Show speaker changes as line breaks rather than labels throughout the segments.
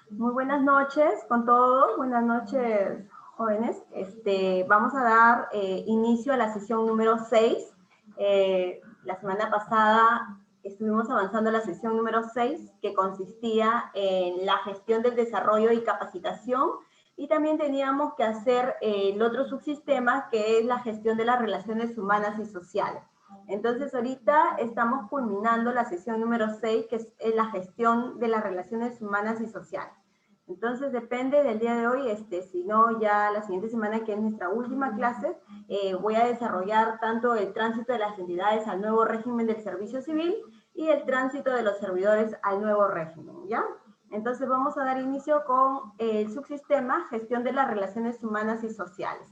Muy buenas noches con todos, buenas noches jóvenes. Vamos a dar inicio a la sesión número 6. La semana pasada estuvimos avanzando a la sesión número 6, que consistía en la gestión del desarrollo y capacitación, y también teníamos que hacer el otro subsistema, que es la gestión de las relaciones humanas y sociales. Entonces, ahorita estamos culminando la sesión número 6, que es la gestión de las relaciones humanas y sociales. Entonces, depende del día de hoy, si no, ya la siguiente semana, que es nuestra última clase, voy a desarrollar tanto el tránsito de las entidades al nuevo régimen del servicio civil y el tránsito de los servidores al nuevo régimen, ¿ya? Entonces, vamos a dar inicio con el subsistema gestión de las relaciones humanas y sociales.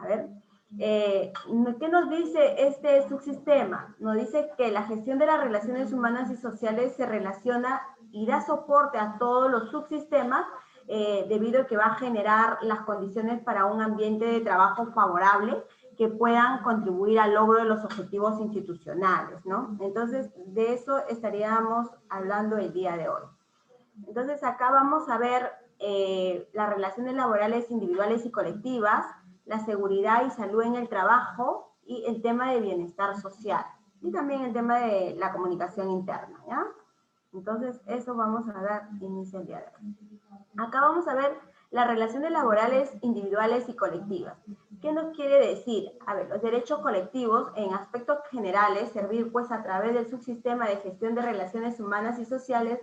A ver, ¿qué nos dice este subsistema? Nos dice que la gestión de las relaciones humanas y sociales se relaciona y da soporte a todos los subsistemas debido a que va a generar las condiciones para un ambiente de trabajo favorable que puedan contribuir al logro de los objetivos institucionales, ¿no? Entonces, de eso estaríamos hablando el día de hoy. Entonces, acá vamos a ver las relaciones laborales individuales y colectivas, la seguridad y salud en el trabajo y el tema de bienestar social. Y también el tema de la comunicación interna, ¿ya? Entonces, eso vamos a dar inicio al día de hoy. Acá vamos a ver las relaciones laborales individuales y colectivas. ¿Qué nos quiere decir? A ver, los derechos colectivos en aspectos generales, servir pues a través del subsistema de gestión de relaciones humanas y sociales,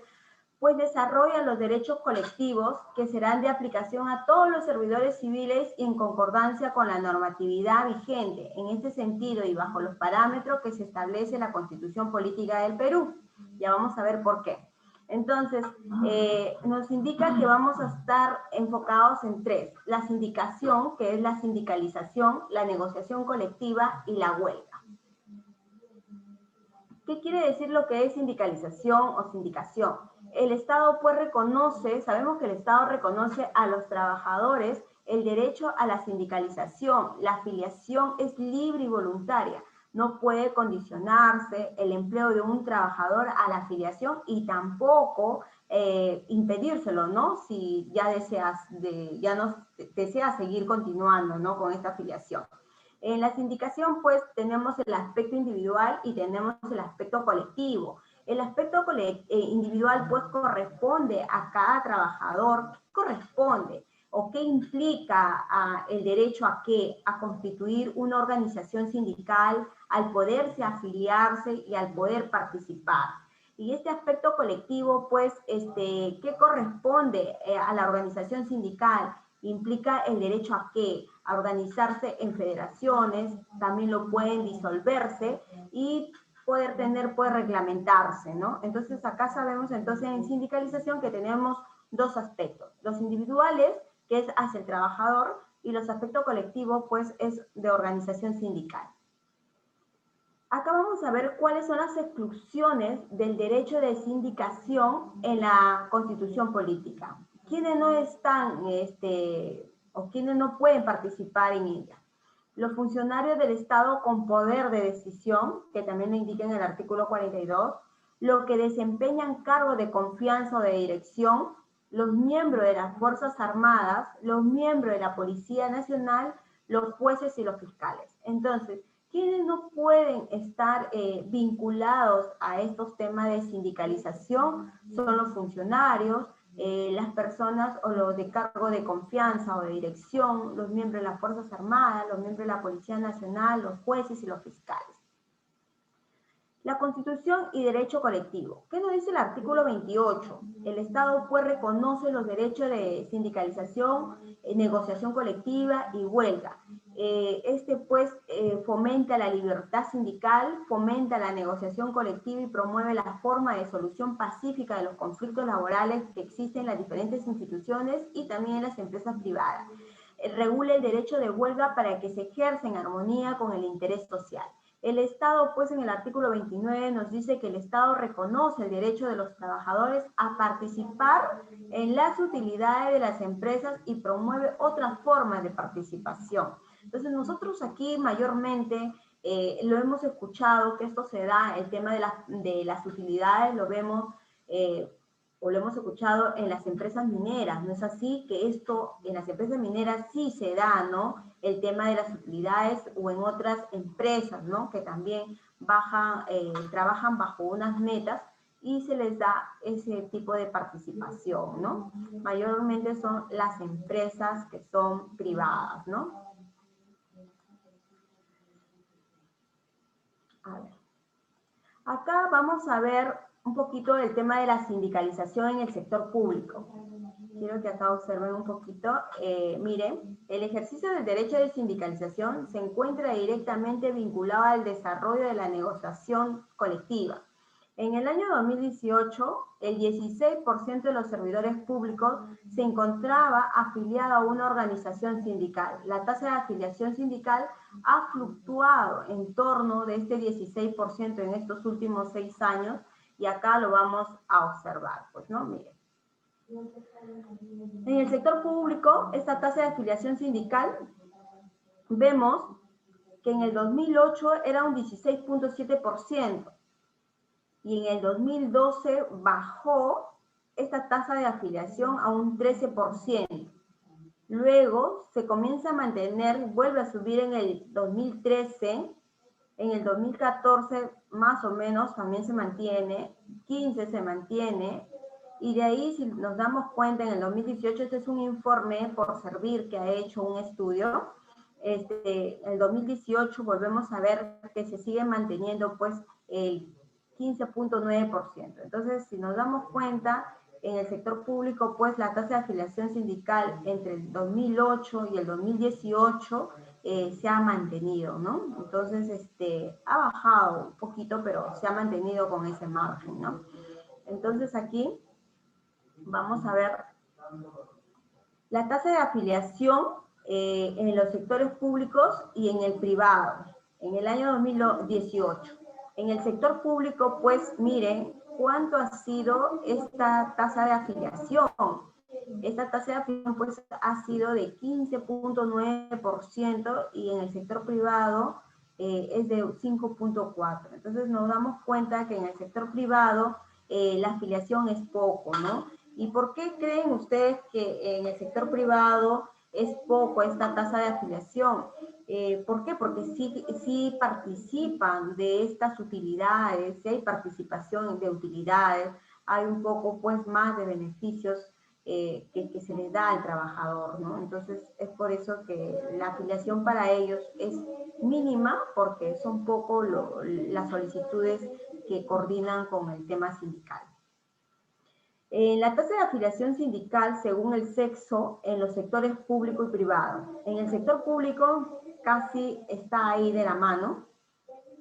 pues desarrollan los derechos colectivos que serán de aplicación a todos los servidores civiles y en concordancia con la normatividad vigente, en este sentido y bajo los parámetros que se establece la Constitución Política del Perú. Ya vamos a ver por qué. Entonces, nos indica que vamos a estar enfocados en tres: la sindicación, que es la sindicalización, la negociación colectiva y la huelga. ¿Qué quiere decir lo que es sindicalización o sindicación? El Estado pues reconoce, sabemos que el Estado reconoce a los trabajadores el derecho a la sindicalización. La afiliación es libre y voluntaria. No puede condicionarse el empleo de un trabajador a la afiliación y tampoco impedírselo, ¿no? Si ya no desea seguir continuando, ¿no?, con esta afiliación. En la sindicación, pues, tenemos el aspecto individual y tenemos el aspecto colectivo. El aspecto individual, pues, corresponde a cada trabajador. ¿Qué corresponde? ¿O qué implica el derecho a qué? A constituir una organización sindical, al poderse afiliarse y al poder participar. Y este aspecto colectivo, pues, ¿qué corresponde a la organización sindical? Implica el derecho a qué? A organizarse en federaciones, también lo pueden disolverse y poder tener, pues, reglamentarse, ¿no? Entonces, acá sabemos entonces en sindicalización que tenemos dos aspectos: los individuales, que es hacia el trabajador, y los aspectos colectivos, pues, es de organización sindical. Acá vamos a ver cuáles son las exclusiones del derecho de sindicación en la Constitución Política. ¿Quiénes no están o quiénes no pueden participar en ella? Los funcionarios del Estado con poder de decisión, que también lo indica en el artículo 42, los que desempeñan cargos de confianza o de dirección, los miembros de las Fuerzas Armadas, los miembros de la Policía Nacional, los jueces y los fiscales. Entonces, ¿quiénes no pueden estar vinculados a estos temas de sindicalización? Son los funcionarios, las personas o los de cargo de confianza o de dirección, los miembros de las Fuerzas Armadas, los miembros de la Policía Nacional, los jueces y los fiscales. La Constitución y derecho colectivo. ¿Qué nos dice el artículo 28? El Estado pues reconoce los derechos de sindicalización, negociación colectiva y huelga. Fomenta la libertad sindical, fomenta la negociación colectiva y promueve la forma de solución pacífica de los conflictos laborales que existen en las diferentes instituciones y también en las empresas privadas. Regula el derecho de huelga para que se ejerza en armonía con el interés social. El Estado, pues, en el artículo 29 nos dice que el Estado reconoce el derecho de los trabajadores a participar en las utilidades de las empresas y promueve otras formas de participación. Entonces, nosotros aquí mayormente lo hemos escuchado, que esto se da, el tema de las utilidades, lo vemos o lo hemos escuchado en las empresas mineras, ¿no es así? Que esto en las empresas mineras sí se da, ¿no? El tema de las utilidades o en otras empresas, ¿no? Que también trabajan bajo unas metas y se les da ese tipo de participación, ¿no? Mayormente son las empresas que son privadas, ¿no? A ver. Acá vamos a ver un poquito del tema de la sindicalización en el sector público. Quiero que acá observen un poquito. Miren, el ejercicio del derecho de sindicalización se encuentra directamente vinculado al desarrollo de la negociación colectiva. En el año 2018, el 16% de los servidores públicos se encontraba afiliado a una organización sindical. La tasa de afiliación sindical ha fluctuado en torno de este 16% en estos últimos 6 años y acá lo vamos a observar. Pues, ¿no? Miren. En el sector público, esta tasa de afiliación sindical, vemos que en el 2008 era un 16.7%. Y en el 2012 bajó esta tasa de afiliación a un 13%. Luego se comienza a mantener, vuelve a subir en el 2013, en el 2014 más o menos también se mantiene, 15 se mantiene, y de ahí si nos damos cuenta en el 2018, este es un informe por servir que ha hecho un estudio, en el 2018 volvemos a ver que se sigue manteniendo pues el 15.9%. Entonces, si nos damos cuenta, en el sector público, pues la tasa de afiliación sindical entre el 2008 y el 2018 se ha mantenido, ¿no? Entonces, ha bajado un poquito, pero se ha mantenido con ese margen, ¿no? Entonces, aquí vamos a ver la tasa de afiliación en los sectores públicos y en el privado, en el año 2018. En el sector público, pues miren cuánto ha sido esta tasa de afiliación. Esta tasa de afiliación pues ha sido de 15.9% y en el sector privado es de 5.4%. Entonces nos damos cuenta que en el sector privado la afiliación es poco, ¿no? ¿Y por qué creen ustedes que en el sector privado es poco esta tasa de afiliación? ¿Por qué? Porque sí participan de estas utilidades, sí hay participación de utilidades, hay un poco pues más de beneficios que se les da al trabajador, ¿no? Entonces es por eso que la afiliación para ellos es mínima porque son poco las solicitudes que coordinan con el tema sindical. La tasa de afiliación sindical según el sexo en los sectores público y privado. En el sector público casi está ahí de la mano.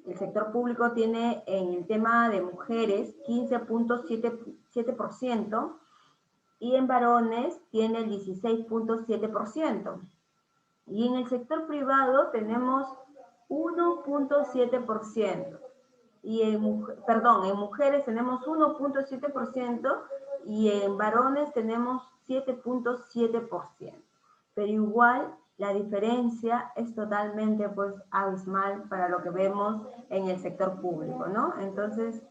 El sector público tiene en el tema de mujeres 15.7% y en varones tiene el 16.7%. Y en el sector privado tenemos 1.7%. Y en mujeres tenemos 1.7% y en varones tenemos 7.7%. Pero igual la diferencia es totalmente pues abismal para lo que vemos en el sector público, ¿no? Entonces,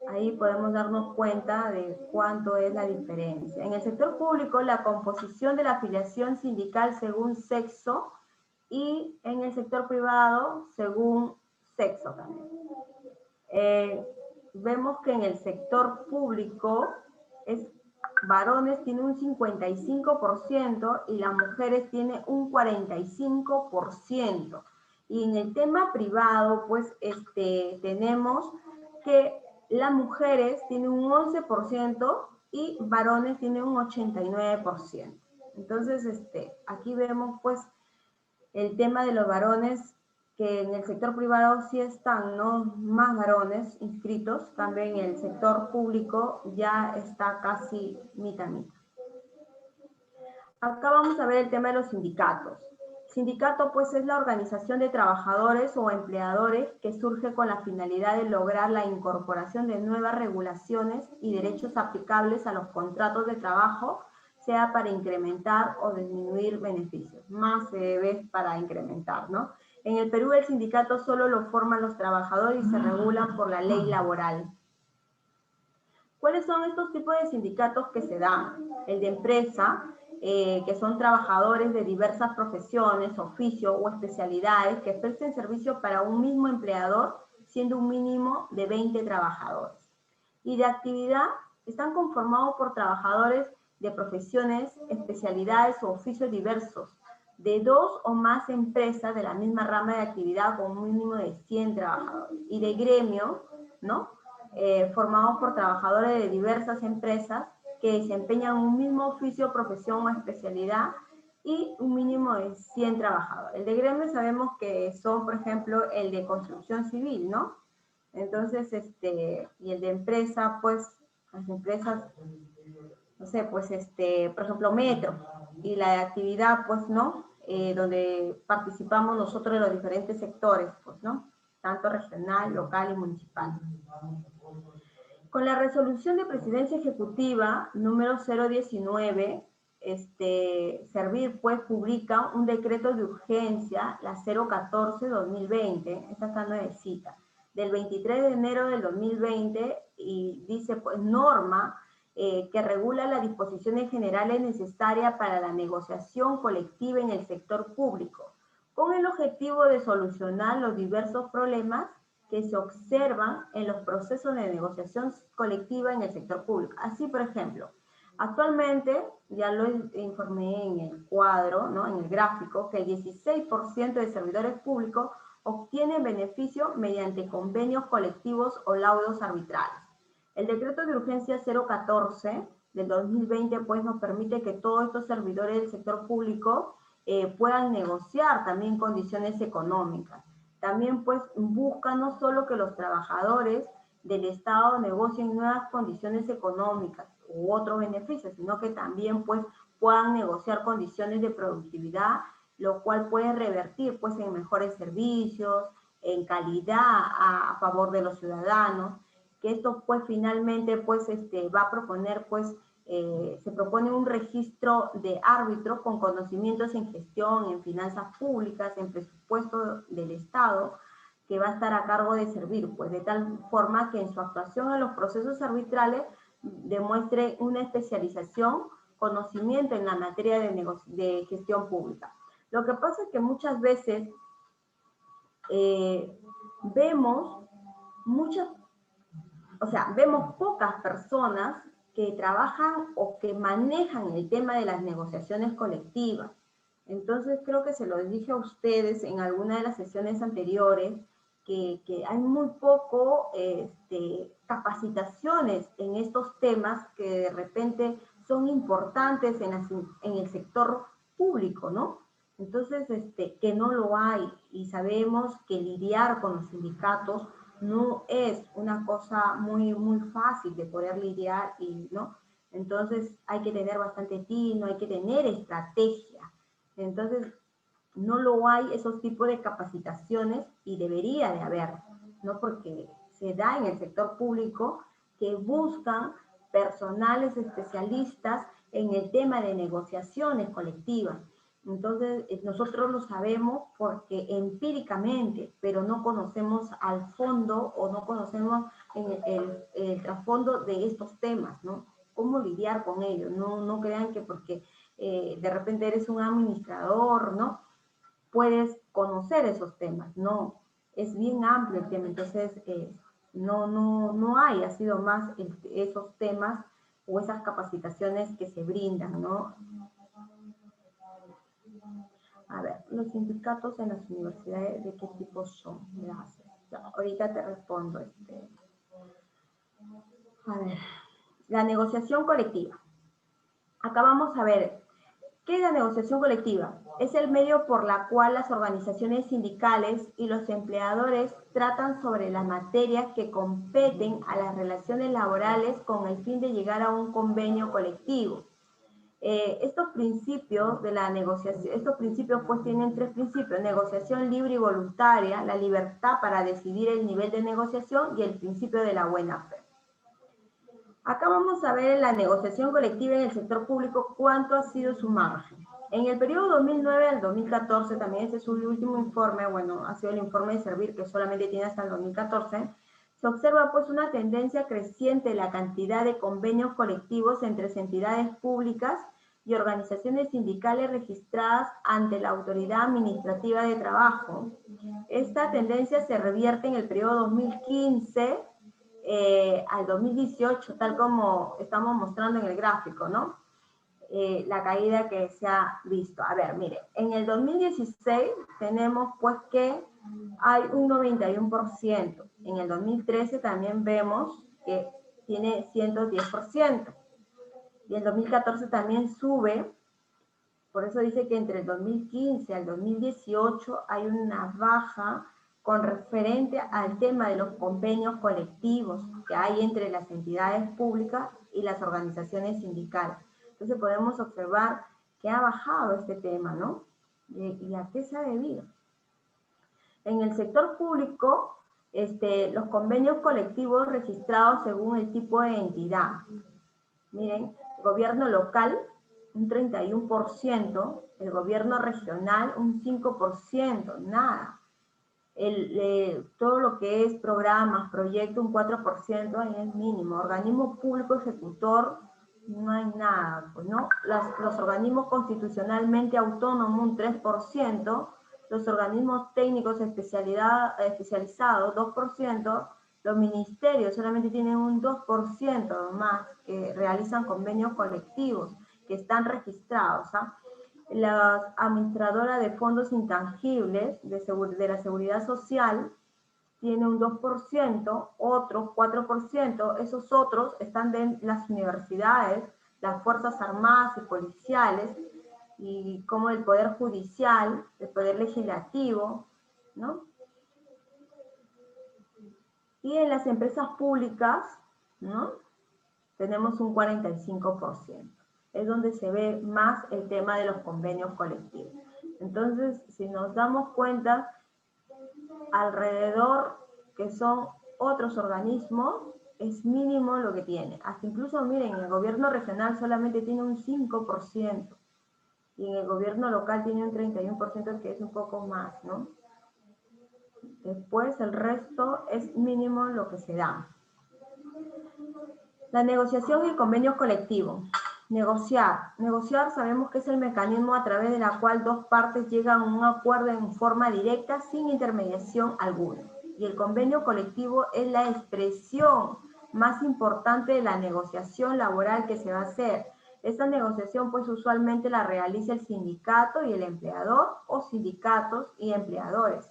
ahí podemos darnos cuenta de cuánto es la diferencia. En el sector público, la composición de la afiliación sindical según sexo y en el sector privado según sexo también. Vemos que en el sector público varones tiene un 55% y las mujeres tiene un 45%. Y en el tema privado, pues tenemos que las mujeres tienen un 11% y varones tienen un 89%. Entonces, aquí vemos pues el tema de los varones, que en el sector privado sí están, ¿no?, más varones inscritos, también en el sector público ya está casi mitad a mitad. Acá vamos a ver el tema de los sindicatos. Sindicato, pues, es la organización de trabajadores o empleadores que surge con la finalidad de lograr la incorporación de nuevas regulaciones y derechos aplicables a los contratos de trabajo, sea para incrementar o disminuir beneficios. Más se debe para incrementar, ¿no? En el Perú el sindicato solo lo forman los trabajadores y se regulan por la ley laboral. ¿Cuáles son estos tipos de sindicatos que se dan? El de empresa, que son trabajadores de diversas profesiones, oficios o especialidades que presten servicio para un mismo empleador, siendo un mínimo de 20 trabajadores. Y de actividad, están conformados por trabajadores de profesiones, especialidades o oficios diversos, de 2 o más empresas de la misma rama de actividad con un mínimo de 100 trabajadores. Y de gremio, ¿no? Formados por trabajadores de diversas empresas que desempeñan un mismo oficio, profesión o especialidad y un mínimo de 100 trabajadores. El de gremio sabemos que son, por ejemplo, el de construcción civil, ¿no? Entonces, y el de empresa, pues, las empresas, no sé, pues, por ejemplo, Metro, y la de actividad, pues, ¿no? Donde participamos nosotros de los diferentes sectores, pues, ¿no? Tanto regional, local y municipal. Con la resolución de presidencia ejecutiva número 019, Servir pues publica un decreto de urgencia, la 014-2020, esta está nuevecita, del 23 de enero del 2020 y dice pues norma que regula las disposiciones generales necesarias para la negociación colectiva en el sector público, con el objetivo de solucionar los diversos problemas que se observan en los procesos de negociación colectiva en el sector público. Así, por ejemplo, actualmente, ya lo informé en el cuadro, ¿no? En el gráfico, que el 16% de servidores públicos obtienen beneficio mediante convenios colectivos o laudos arbitrales. El decreto de urgencia 014 del 2020 pues, nos permite que todos estos servidores del sector público puedan negociar también condiciones económicas. También pues busca no solo que los trabajadores del Estado negocien nuevas condiciones económicas u otros beneficios, sino que también pues puedan negociar condiciones de productividad, lo cual puede revertir pues en mejores servicios, en calidad a favor de los ciudadanos, que esto pues finalmente pues va a proponer pues se propone un registro de árbitro con conocimientos en gestión, en finanzas públicas, en presupuesto del Estado, que va a estar a cargo de servir, pues de tal forma que en su actuación en los procesos arbitrales demuestre una especialización, conocimiento en la materia de gestión pública. Lo que pasa es que muchas veces vemos vemos pocas personas que trabajan o que manejan el tema de las negociaciones colectivas. Entonces creo que se lo dije a ustedes en alguna de las sesiones anteriores, que hay muy poco capacitaciones en estos temas que de repente son importantes en el sector público, ¿no? Entonces, que no lo hay y sabemos que lidiar con los sindicatos no es una cosa muy, muy fácil de poder lidiar, ¿no? Entonces hay que tener bastante tino, hay que tener estrategia. Entonces no lo hay esos tipos de capacitaciones y debería de haber, ¿no? Porque se da en el sector público que buscan personales especialistas en el tema de negociaciones colectivas. Entonces, nosotros lo sabemos porque empíricamente, pero no conocemos al fondo o no conocemos el trasfondo de estos temas, ¿no? Cómo lidiar con ellos. No crean que porque de repente eres un administrador, ¿no? Puedes conocer esos temas. No, es bien amplio el tema. Entonces, no hay, ha sido más esos temas o esas capacitaciones que se brindan, ¿no? A ver, los sindicatos en las universidades, ¿de qué tipo son? Gracias. Ya, ahorita te respondo. A ver, la negociación colectiva. Acá vamos a ver, ¿qué es la negociación colectiva? Es el medio por la cual las organizaciones sindicales y los empleadores tratan sobre las materias que competen a las relaciones laborales con el fin de llegar a un convenio colectivo. Estos principios de la negociación, estos principios pues tienen tres principios: negociación libre y voluntaria, la libertad para decidir el nivel de negociación y el principio de la buena fe. Acá vamos a ver la negociación colectiva en el sector público, cuánto ha sido su margen. En el periodo 2009 al 2014, también ese es su último informe, bueno, ha sido el informe de Servir, que solamente tiene hasta el 2014, Se observa pues una tendencia creciente en la cantidad de convenios colectivos entre entidades públicas y organizaciones sindicales registradas ante la Autoridad Administrativa de Trabajo. Esta tendencia se revierte en el periodo 2015 al 2018, tal como estamos mostrando en el gráfico, ¿no? La caída que se ha visto. A ver, mire, en el 2016 tenemos pues que hay un 91%. En el 2013 también vemos que tiene 110%. Y en 2014 también sube. Por eso dice que entre el 2015 al 2018 hay una baja con referente al tema de los convenios colectivos que hay entre las entidades públicas y las organizaciones sindicales. Entonces podemos observar que ha bajado este tema, ¿no? ¿Y a qué se ha debido? En el sector público, los convenios colectivos registrados según el tipo de entidad. Miren, gobierno local, un 31%, el gobierno regional, un 5%, nada. Todo lo que es programas, proyectos, un 4%, ahí es mínimo. Organismo público ejecutor, no hay nada, pues, ¿no? Los organismos constitucionalmente autónomos, un 3%, los organismos técnicos especializados, 2%, los ministerios solamente tienen un 2% más que realizan convenios colectivos, que están registrados, ¿ah? La administradora de fondos intangibles de la seguridad social tiene un 2%, otros 4%, esos otros están de las universidades, las fuerzas armadas y policiales, y como el poder judicial, el poder legislativo, ¿no? Y en las empresas públicas, ¿no? Tenemos un 45%. Es donde se ve más el tema de los convenios colectivos. Entonces, si nos damos cuenta, alrededor que son otros organismos, es mínimo lo que tiene. Hasta incluso, miren, el gobierno regional solamente tiene un 5%, y en el gobierno local tiene un 31%, que es un poco más, ¿no? Después, el resto es mínimo lo que se da. La negociación y convenios colectivos. Negociar. Negociar sabemos que es el mecanismo a través de la cual dos partes llegan a un acuerdo en forma directa sin intermediación alguna. Y el convenio colectivo es la expresión más importante de la negociación laboral que se va a hacer. Esta negociación pues usualmente la realiza el sindicato y el empleador, o sindicatos y empleadores.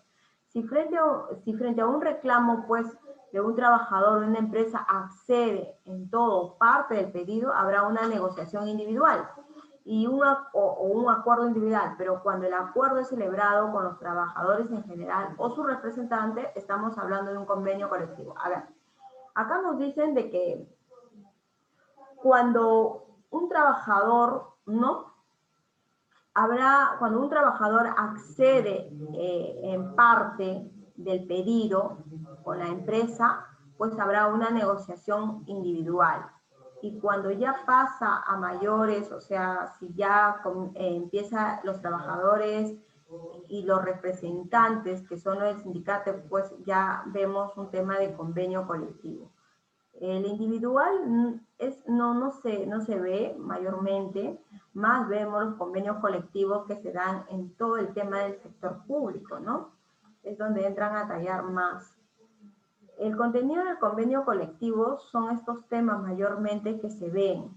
Si frente a un reclamo pues de un trabajador de una empresa accede en todo o parte del pedido, habrá una negociación individual y un acuerdo individual, pero cuando el acuerdo es celebrado con los trabajadores en general o su representante, estamos hablando de un convenio colectivo. A ver, acá nos dicen de que cuando un trabajador, ¿no? Cuando un trabajador accede en parte del pedido con la empresa, pues habrá una negociación individual. Y cuando ya pasa a mayores, o sea, si ya empieza los trabajadores y los representantes, que son los del sindicato, pues ya vemos un tema de convenio colectivo. El individual no se ve mayormente, más vemos los convenios colectivos que se dan en todo el tema del sector público, ¿no? Es donde entran a tallar más. El contenido del convenio colectivo son estos temas mayormente que se ven.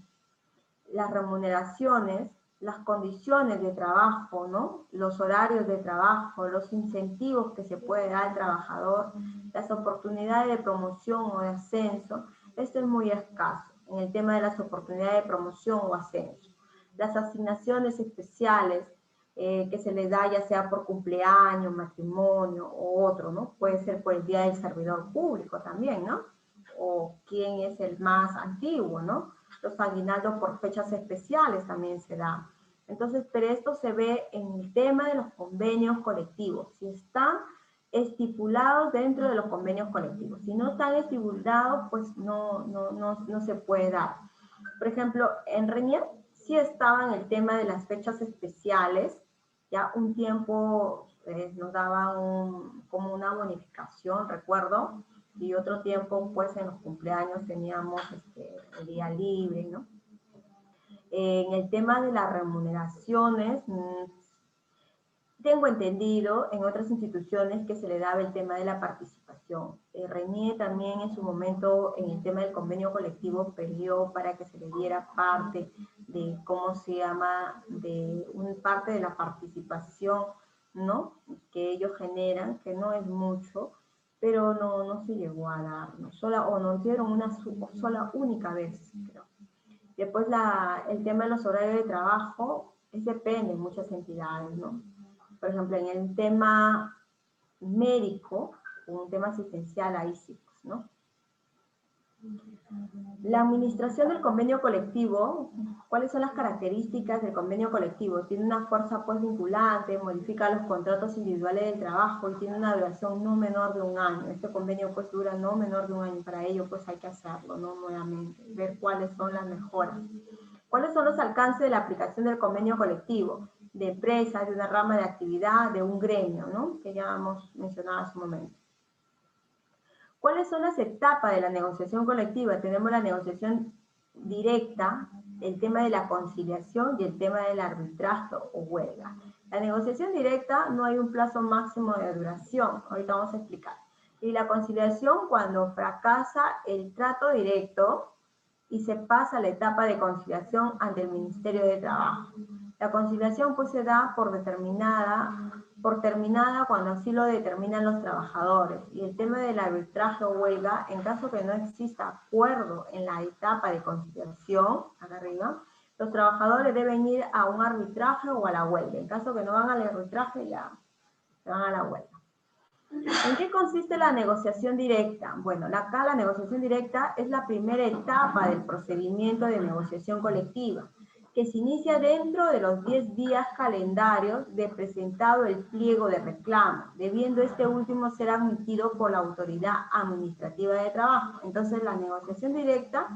Las remuneraciones, las condiciones de trabajo, ¿no? Los horarios de trabajo, los incentivos que se puede dar al trabajador, las oportunidades de promoción o de ascenso. Esto es muy escaso en el tema de las oportunidades de promoción o ascenso. Las asignaciones especiales que se les da, ya sea por cumpleaños, matrimonio o otro, ¿no? Puede ser por el Día del Servidor Público también, ¿no? O quién es el más antiguo, ¿no? Los aguinaldos por fechas especiales también se dan. Entonces, pero esto se ve en el tema de los convenios colectivos, si están estipulados dentro de los convenios colectivos. Si no están estipulados, pues no se puede dar. Por ejemplo, en RENIER sí estaba en el tema de las fechas especiales, ya un tiempo nos daban como una bonificación, recuerdo, y otro tiempo, pues en los cumpleaños teníamos el día libre, ¿no? En el tema de las remuneraciones, tengo entendido en otras instituciones que se le daba el tema de la participación. RENIE también en su momento en el tema del convenio colectivo peleó para que se le diera parte de, ¿cómo se llama?, de una parte de la participación, ¿no?, que ellos generan, que no es mucho, pero no se llegó a dar, ¿no? O nos dieron una sola única vez, creo. Después el tema de los horarios de trabajo, depende de muchas entidades, ¿no? Por ejemplo, en el tema médico, un tema asistencial, ahí sí, pues, ¿no? La administración del convenio colectivo, ¿cuáles son las características del convenio colectivo? Tiene una fuerza pues vinculante, modifica los contratos individuales del trabajo y tiene una duración no menor de 1 año. Este convenio pues dura no menor de 1 año, para ello pues hay que hacerlo, ¿no? Nuevamente, ver cuáles son las mejoras. ¿Cuáles son los alcances de la aplicación del convenio colectivo? De empresas, de una rama de actividad, de un gremio, ¿no?, que ya hemos mencionado hace un momento. ¿Cuáles son las etapas de la negociación colectiva? Tenemos la negociación directa, el tema de la conciliación y el tema del arbitraje o huelga. La negociación directa no hay un plazo máximo de duración, ahorita vamos a explicar. Y la conciliación, cuando fracasa el trato directo y se pasa a la etapa de conciliación ante el Ministerio de Trabajo. La conciliación pues se da por terminada cuando así lo determinan los trabajadores. Y el tema del arbitraje o huelga, en caso que no exista acuerdo en la etapa de conciliación, acá arriba, los trabajadores deben ir a un arbitraje o a la huelga. En caso que no van al arbitraje, ya se van a la huelga. ¿En qué consiste la negociación directa? Bueno, acá la negociación directa es la primera etapa del procedimiento de negociación colectiva, que se inicia dentro de los 10 días calendarios de presentado el pliego de reclamo, debiendo este último ser admitido por la autoridad administrativa de trabajo. Entonces, la negociación directa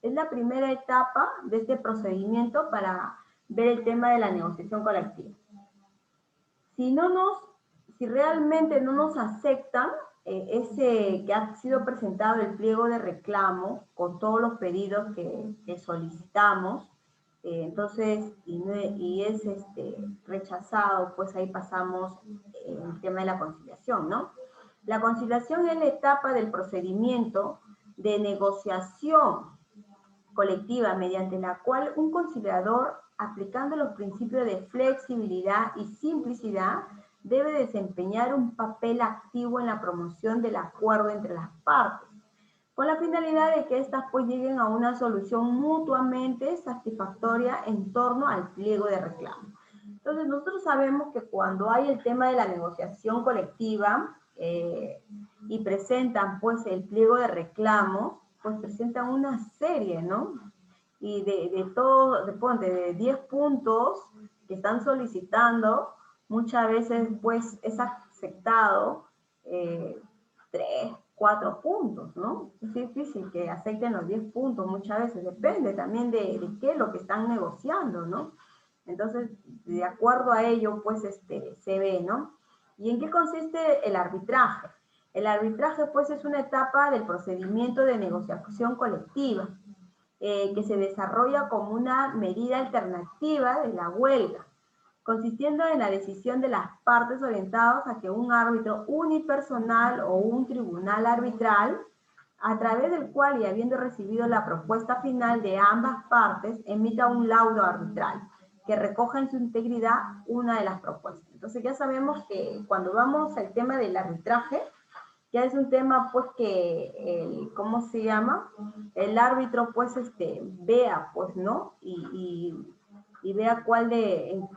es la primera etapa de este procedimiento para ver el tema de la negociación colectiva. Si realmente no nos aceptan que ha sido presentado el pliego de reclamo con todos los pedidos que solicitamos, entonces, y es rechazado, pues ahí pasamos el tema de la conciliación, ¿no? La conciliación es la etapa del procedimiento de negociación colectiva mediante la cual un conciliador, aplicando los principios de flexibilidad y simplicidad, debe desempeñar un papel activo en la promoción del acuerdo entre las partes, con la finalidad de que éstas pues lleguen a una solución mutuamente satisfactoria en torno al pliego de reclamo. Entonces, nosotros sabemos que cuando hay el tema de la negociación colectiva y presentan pues el pliego de reclamo, pues presentan una serie, ¿no? Y de 10 puntos que están solicitando, muchas veces pues es aceptado 3, 4 puntos, ¿no? Es difícil que acepten los 10 puntos muchas veces, depende también de qué es lo que están negociando, ¿no? Entonces, de acuerdo a ello, pues se ve, ¿no? ¿Y en qué consiste el arbitraje? El arbitraje, pues, es una etapa del procedimiento de negociación colectiva que se desarrolla como una medida alternativa de la huelga, consistiendo en la decisión de las partes orientadas a que un árbitro unipersonal o un tribunal arbitral, a través del cual y habiendo recibido la propuesta final de ambas partes, emita un laudo arbitral que recoja en su integridad una de las propuestas. Entonces ya sabemos que cuando vamos al tema del arbitraje, ya es un tema pues que, ¿cómo se llama? El árbitro pues vea pues, ¿no? Y vea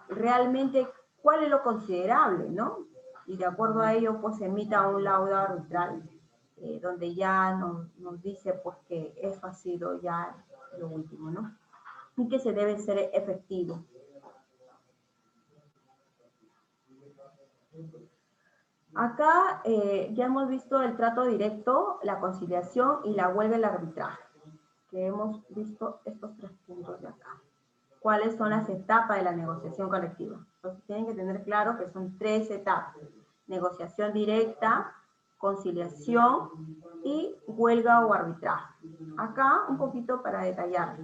realmente cuál es lo considerable, ¿no? Y de acuerdo a ello pues emita un laudo arbitral donde ya nos dice pues que eso ha sido ya lo último, ¿no? Y que se debe ser efectivo. Acá ya hemos visto el trato directo, la conciliación y la huelga del arbitraje, que hemos visto estos 3 puntos de acá. ¿Cuáles son las etapas de la negociación colectiva? Entonces tienen que tener claro que son 3 etapas. Negociación directa, conciliación y huelga o arbitraje. Acá un poquito para detallar.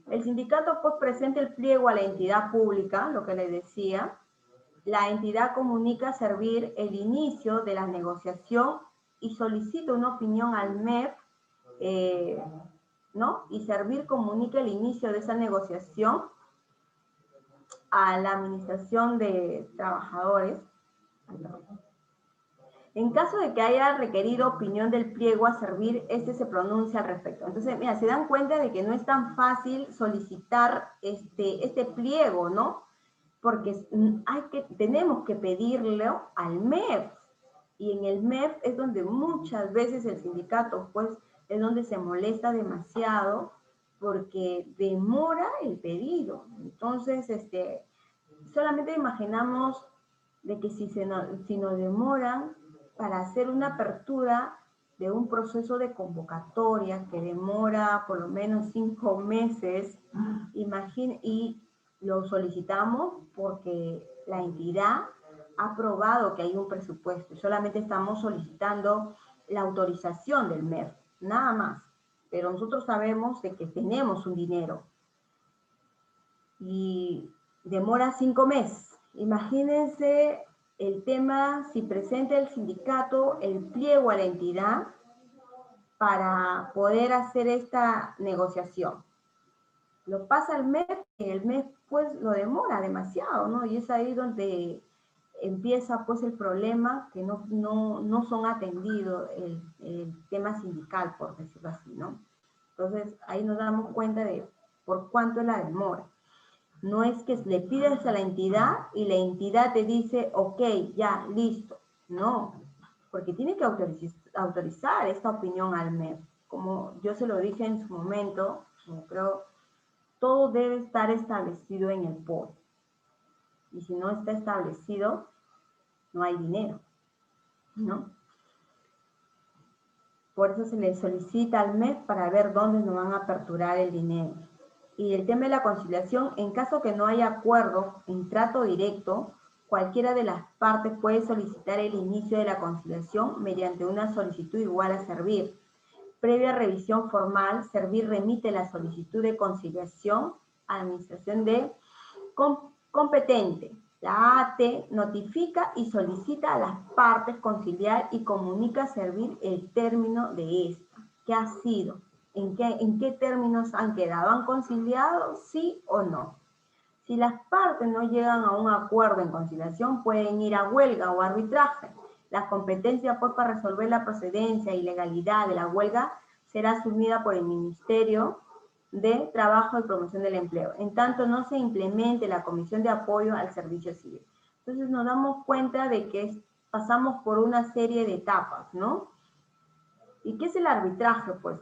El sindicato pues presenta el pliego a la entidad pública, lo que les decía. La entidad comunica servir el inicio de la negociación y solicita una opinión al MEF, ¿no? Y servir comunica el inicio de esa negociación a la Administración de Trabajadores. En caso de que haya requerido opinión del pliego a servir, este se pronuncia al respecto. Entonces, mira, se dan cuenta de que no es tan fácil solicitar este pliego, ¿no? Porque tenemos que pedirlo al MEF. Y en el MEF es donde muchas veces el sindicato, pues, es donde se molesta demasiado porque demora el pedido. Entonces, solamente imaginamos de que si nos demoran para hacer una apertura de un proceso de convocatoria que demora por lo menos 5 meses, y lo solicitamos porque la entidad ha aprobado que hay un presupuesto. Solamente estamos solicitando la autorización del MEF, nada más. Pero nosotros sabemos de que tenemos un dinero y demora 5 meses. Imagínense el tema si presenta el sindicato el pliego a la entidad para poder hacer esta negociación. Lo pasa al MEF y el MEF pues lo demora demasiado, ¿no? Y es ahí donde empieza pues el problema, que no son atendidos el tema sindical, por decirlo así, ¿no? Entonces ahí nos damos cuenta de por cuánto es la demora. No es que le pides a la entidad y la entidad te dice, ok, ya, listo. No, porque tiene que autorizar esta opinión al MEF. Como yo se lo dije en su momento, creo, todo debe estar establecido en el POE. Y si no está establecido, no hay dinero, ¿no? Por eso se le solicita al MEF para ver dónde nos van a aperturar el dinero. Y el tema de la conciliación, en caso que no haya acuerdo en trato directo, cualquiera de las partes puede solicitar el inicio de la conciliación mediante una solicitud igual a servir. Previa revisión formal, servir remite la solicitud de conciliación a la administración competente. La AT notifica y solicita a las partes conciliar y comunica a servir el término de esta. ¿Qué ha sido? ¿En qué términos han quedado? ¿Han conciliado? ¿Sí o no? Si las partes no llegan a un acuerdo en conciliación, pueden ir a huelga o arbitraje. La competencia pues, para resolver la procedencia y legalidad de la huelga será asumida por el Ministerio de Trabajo y Promoción del Empleo, en tanto no se implemente la Comisión de Apoyo al Servicio Civil. Entonces nos damos cuenta de que pasamos por una serie de etapas, ¿no? ¿Y qué es el arbitraje? Pues,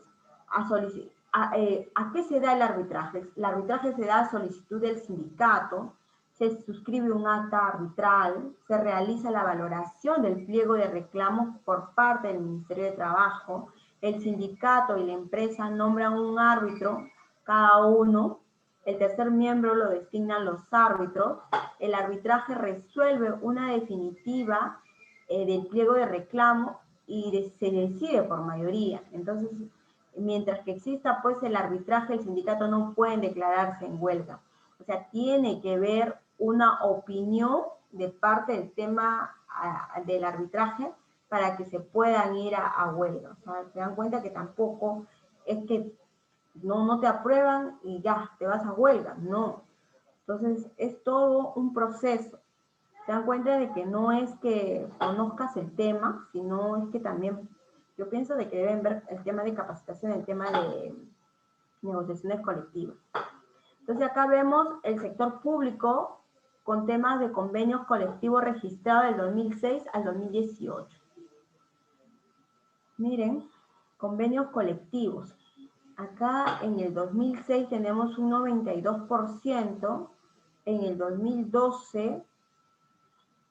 ¿a qué se da el arbitraje? El arbitraje se da a solicitud del sindicato, se suscribe un acta arbitral, se realiza la valoración del pliego de reclamos por parte del Ministerio de Trabajo, el sindicato y la empresa nombran un árbitro, cada uno, el tercer miembro lo designan los árbitros, el arbitraje resuelve una definitiva del pliego de reclamo y se decide por mayoría. Entonces, mientras que exista pues el arbitraje, el sindicato no puede declararse en huelga. O sea, tiene que haber una opinión de parte del tema del arbitraje para que se puedan ir a huelga. O sea, se dan cuenta que tampoco es que no te aprueban y ya, te vas a huelga. No. Entonces, es todo un proceso. Se dan cuenta de que no es que conozcas el tema, sino es que también, yo pienso de que deben ver el tema de capacitación, el tema de negociaciones colectivas. Entonces acá vemos el sector público con temas de convenios colectivos registrados del 2006 al 2018. Miren, convenios colectivos. Acá en el 2006 tenemos un 92%, en el 2012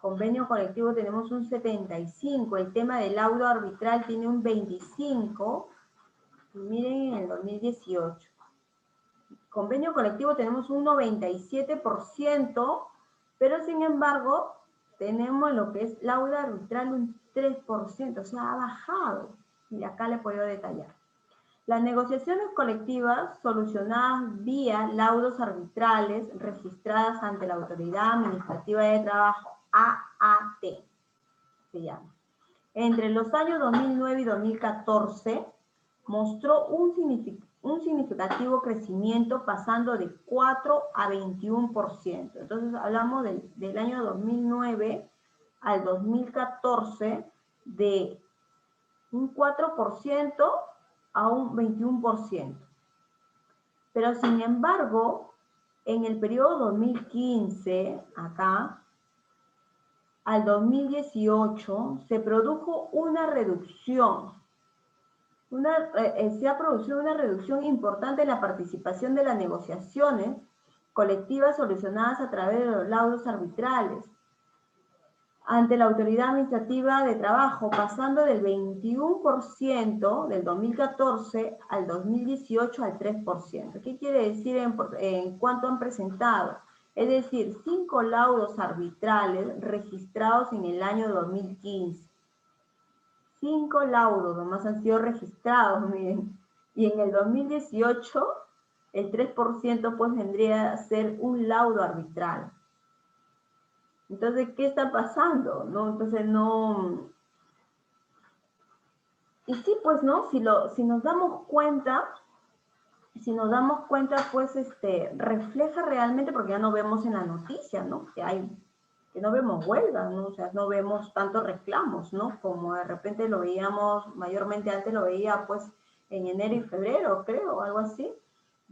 convenio colectivo tenemos un 75%, el tema del laudo arbitral tiene un 25%, y miren en el 2018. Convenio colectivo tenemos un 97%, pero sin embargo, tenemos lo que es laudo arbitral un 3%, o sea, ha bajado. Y acá le puedo detallar. Las negociaciones colectivas solucionadas vía laudos arbitrales registradas ante la Autoridad Administrativa de Trabajo, AAT, se llama. Entre los años 2009 y 2014 mostró un significativo crecimiento pasando de 4 a 21%. Entonces hablamos del año 2009 al 2014 de un 4% a un 21%. Pero sin embargo, en el periodo 2015, acá, al 2018, se produjo una reducción. Se ha producido una reducción importante en la participación de las negociaciones colectivas solucionadas a través de los laudos arbitrales ante la Autoridad Administrativa de Trabajo, pasando del 21% del 2014 al 2018 al 3%. ¿Qué quiere decir en cuánto han presentado? Es decir, 5 laudos arbitrales registrados en el año 2015. 5 laudos nomás han sido registrados, miren. Y en el 2018, el 3% pues vendría a ser un laudo arbitral. Entonces, ¿qué está pasando? ¿No? Entonces, no... Y sí, pues, ¿no? Si nos damos cuenta, pues, refleja realmente, porque ya no vemos en la noticia, ¿no? Que no vemos huelgas, ¿no? O sea, no vemos tantos reclamos, ¿no? Como de repente lo veíamos, mayormente antes lo veía, pues, en enero y febrero, creo, algo así.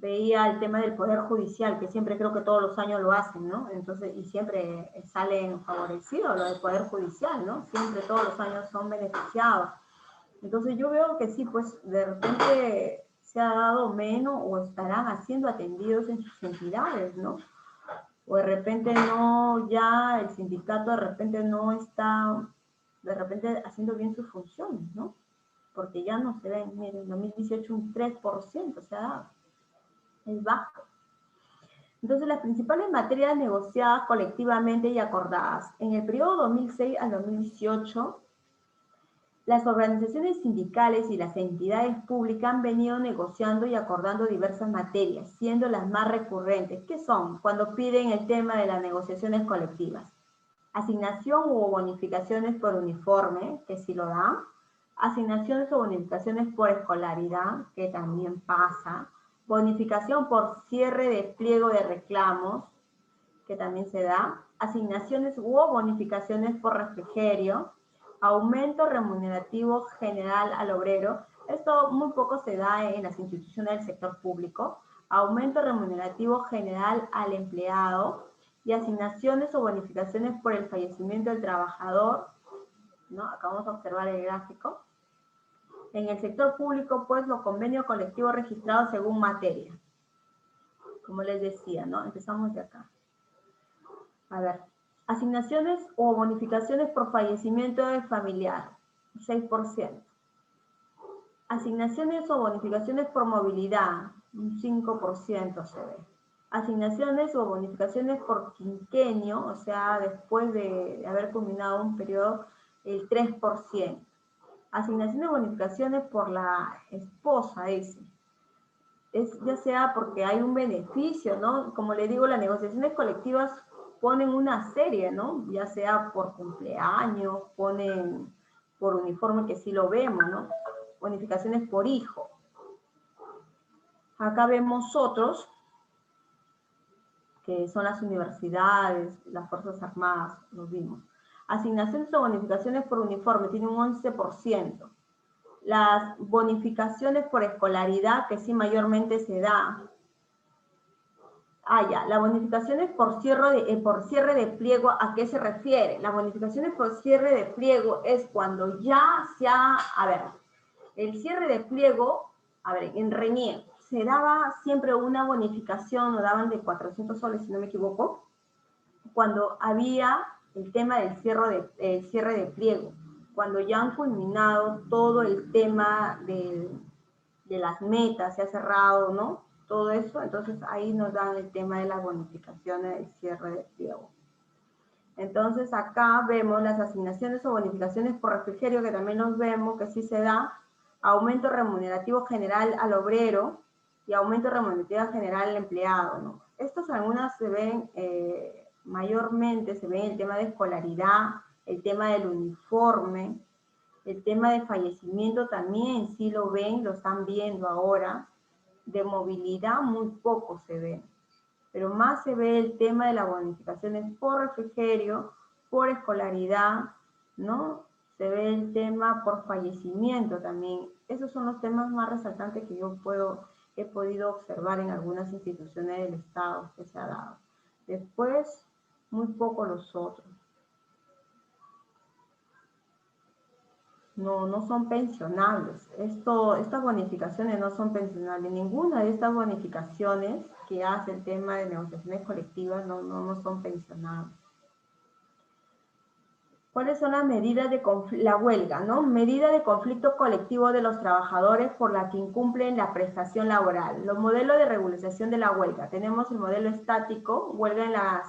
Veía el tema del Poder Judicial, que siempre creo que todos los años lo hacen, ¿no? Entonces, y siempre salen favorecidos lo del Poder Judicial, ¿no? Siempre todos los años son beneficiados. Entonces yo veo que sí, pues de repente se ha dado menos o estarán siendo atendidos en sus entidades, ¿no? O de repente no, ya el sindicato de repente no está, de repente haciendo bien sus funciones, ¿no? Porque ya no se ven, miren, en 2018 un 3% se ha dado. Es bajo. Entonces, las principales materias negociadas colectivamente y acordadas. En el periodo 2006 al 2018, las organizaciones sindicales y las entidades públicas han venido negociando y acordando diversas materias, siendo las más recurrentes. ¿Qué son? Cuando piden el tema de las negociaciones colectivas. Asignación o bonificaciones por uniforme, que sí lo dan. Asignaciones o bonificaciones por escolaridad, que también pasa. Bonificación por cierre de pliego de reclamos, que también se da. Asignaciones u bonificaciones por refrigerio. Aumento remunerativo general al obrero. Esto muy poco se da en las instituciones del sector público. Aumento remunerativo general al empleado. Y asignaciones o bonificaciones por el fallecimiento del trabajador, ¿no? Acá vamos a observar el gráfico. En el sector público, pues, los convenios colectivos registrados según materia. Como les decía, ¿no? Empezamos de acá. A ver, asignaciones o bonificaciones por fallecimiento del familiar, 6%. Asignaciones o bonificaciones por movilidad, un 5% se ve. Asignaciones o bonificaciones por quinquenio, o sea, después de haber culminado un periodo, el 3%. Asignaciones o bonificaciones por la esposa, ese. Es ya sea porque hay un beneficio, ¿no? Como le digo, las negociaciones colectivas ponen una serie, ¿no? Ya sea por cumpleaños, ponen por uniforme, que sí lo vemos, ¿no? Bonificaciones por hijo. Acá vemos otros, que son las universidades, las Fuerzas Armadas, los vimos. Asignaciones o bonificaciones por uniforme, tiene un 11%. Las bonificaciones por escolaridad, que sí mayormente se da. Ya, las bonificaciones por cierre de pliego, ¿a qué se refiere? Las bonificaciones por cierre de pliego es cuando ya se ha, a ver, el cierre de pliego, a ver, en reniego, se daba siempre una bonificación, lo daban de 400 soles, si no me equivoco, cuando había el tema del cierre de pliego, cuando ya han culminado todo el tema de las metas, se ha cerrado, ¿no? Todo eso, entonces ahí nos dan el tema de las bonificaciones del cierre de pliego. Entonces acá vemos las asignaciones o bonificaciones por refrigerio, que también los vemos, que sí se da, aumento remunerativo general al obrero y aumento remunerativo general al empleado, ¿no? Estos algunas se ven, mayormente se ven el tema de escolaridad, el tema del uniforme, el tema de fallecimiento también sí lo ven, lo están viendo ahora, de movilidad muy poco se ve, pero más se ve el tema de las bonificaciones por refrigerio, por escolaridad, ¿no? Se ve el tema por fallecimiento también. Esos son los temas más resaltantes que yo he podido observar en algunas instituciones del Estado que se ha dado. Después, muy poco los otros. No son pensionables. Estas bonificaciones no son pensionables. Ninguna de estas bonificaciones que hace el tema de negociaciones colectivas no son pensionables. ¿Cuáles son las medidas de la huelga, ¿no? Medida de conflicto colectivo de los trabajadores por la que incumplen la prestación laboral. Los modelos de regularización de la huelga. Tenemos el modelo estático, huelga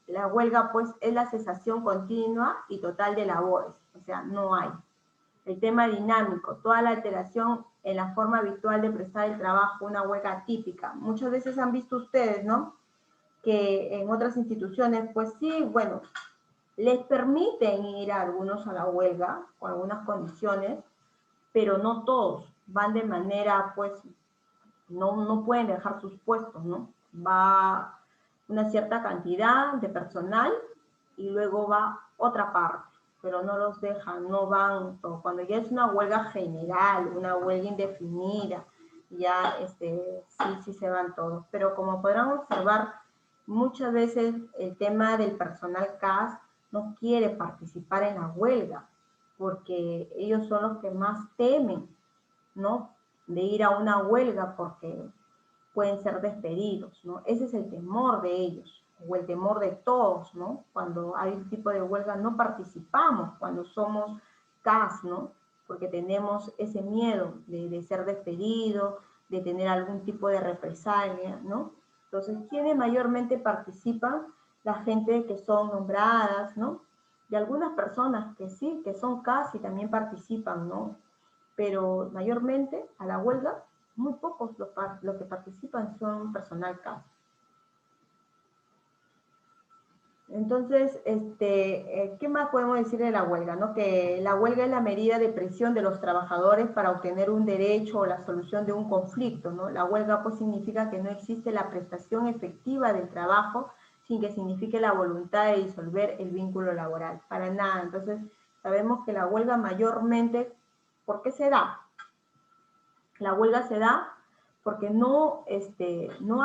la huelga pues es la cesación continua y total de labores, o sea, no hay. El tema dinámico, toda la alteración en la forma habitual de prestar el trabajo, una huelga típica. Muchas veces han visto ustedes, ¿no? Que en otras instituciones, pues sí, bueno, les permiten ir a algunos a la huelga con algunas condiciones, pero no todos van de manera, pues, no pueden dejar sus puestos, ¿no? Va una cierta cantidad de personal y luego va otra parte, pero no los dejan, no van, cuando ya es una huelga general, una huelga indefinida, ya sí se van todos. Pero como podrán observar, muchas veces el tema del personal CAS no quiere participar en la huelga, porque ellos son los que más temen, ¿no? De ir a una huelga porque pueden ser despedidos, ¿no? Ese es el temor de ellos, o el temor de todos, ¿no? Cuando hay un tipo de huelga no participamos, cuando somos CAS, ¿no? Porque tenemos ese miedo de ser despedido, de tener algún tipo de represalia, ¿no? Entonces, ¿quiénes mayormente participan? La gente que son nombradas, ¿no? Y algunas personas que sí, que son CAS y también participan, ¿no? Pero mayormente a la huelga, muy pocos los que participan son personal CAS. Entonces, ¿qué más podemos decir de la huelga? ¿No? Que la huelga es la medida de presión de los trabajadores para obtener un derecho o la solución de un conflicto, ¿no? La huelga pues significa que no existe la prestación efectiva del trabajo sin que signifique la voluntad de disolver el vínculo laboral, para nada. Entonces, sabemos que la huelga mayormente, ¿por qué se da? La huelga se da porque no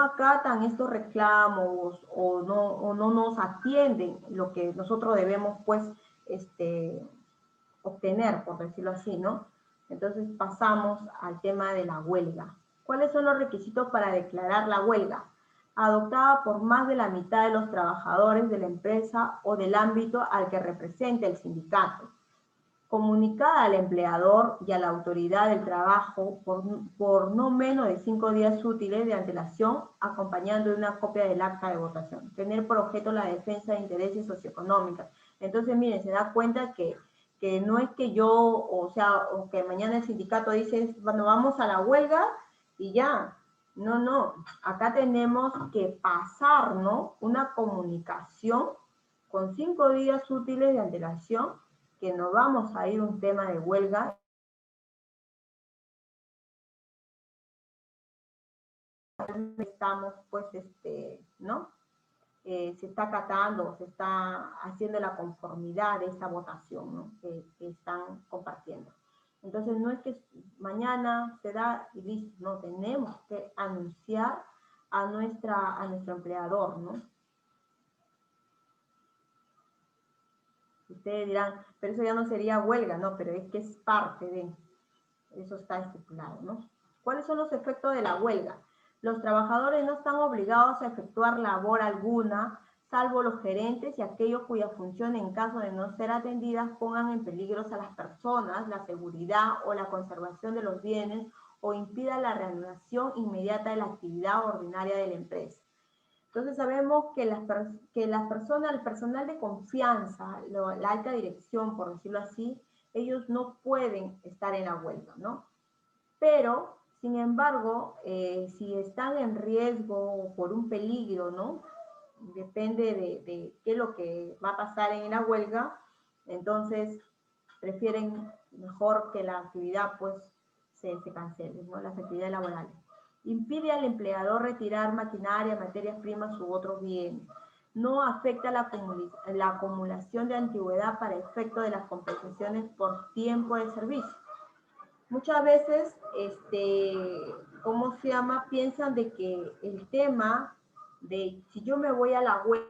acatan estos reclamos o no nos atienden lo que nosotros debemos, pues, obtener, por decirlo así, ¿no? Entonces pasamos al tema de la huelga. ¿Cuáles son los requisitos para declarar la huelga? Adoptada por más de la mitad de los trabajadores de la empresa o del ámbito al que representa el sindicato, comunicada al empleador y a la autoridad del trabajo por no menos de 5 días útiles de antelación, acompañando de una copia del acta de votación. Tener por objeto la defensa de intereses socioeconómicos. Entonces, miren, se da cuenta que no es que yo, o que mañana el sindicato dice, bueno, vamos a la huelga y ya. No, acá tenemos que pasar, ¿no? Una comunicación con 5 días útiles de antelación, que nos vamos a ir un tema de huelga. Estamos, pues, ¿no? Se está acatando, se está haciendo la conformidad de esta votación, ¿no? que están compartiendo. Entonces, no es que mañana se da y listo, no, tenemos que anunciar a nuestro empleador, ¿no? Ustedes dirán, pero eso ya no sería huelga, no, pero es que es parte de, eso está estipulado, ¿no? ¿Cuáles son los efectos de la huelga? Los trabajadores no están obligados a efectuar labor alguna, salvo los gerentes y aquellos cuya función, en caso de no ser atendidas, pongan en peligro a las personas, la seguridad o la conservación de los bienes o impida la reanudación inmediata de la actividad ordinaria de la empresa. Entonces sabemos que las personas, el personal de confianza, la alta dirección, por decirlo así, ellos no pueden estar en la huelga, ¿no? Pero, sin embargo, si están en riesgo por un peligro, ¿no? Depende de qué es lo que va a pasar en la huelga, entonces prefieren mejor que la actividad pues se cancele, ¿no? Las actividades laborales. Impide al empleador retirar maquinaria, materias primas u otros bienes. No afecta la acumulación de antigüedad para efecto de las compensaciones por tiempo de servicio. Muchas veces, ¿cómo se llama? Piensan de que el tema de si yo me voy a la web,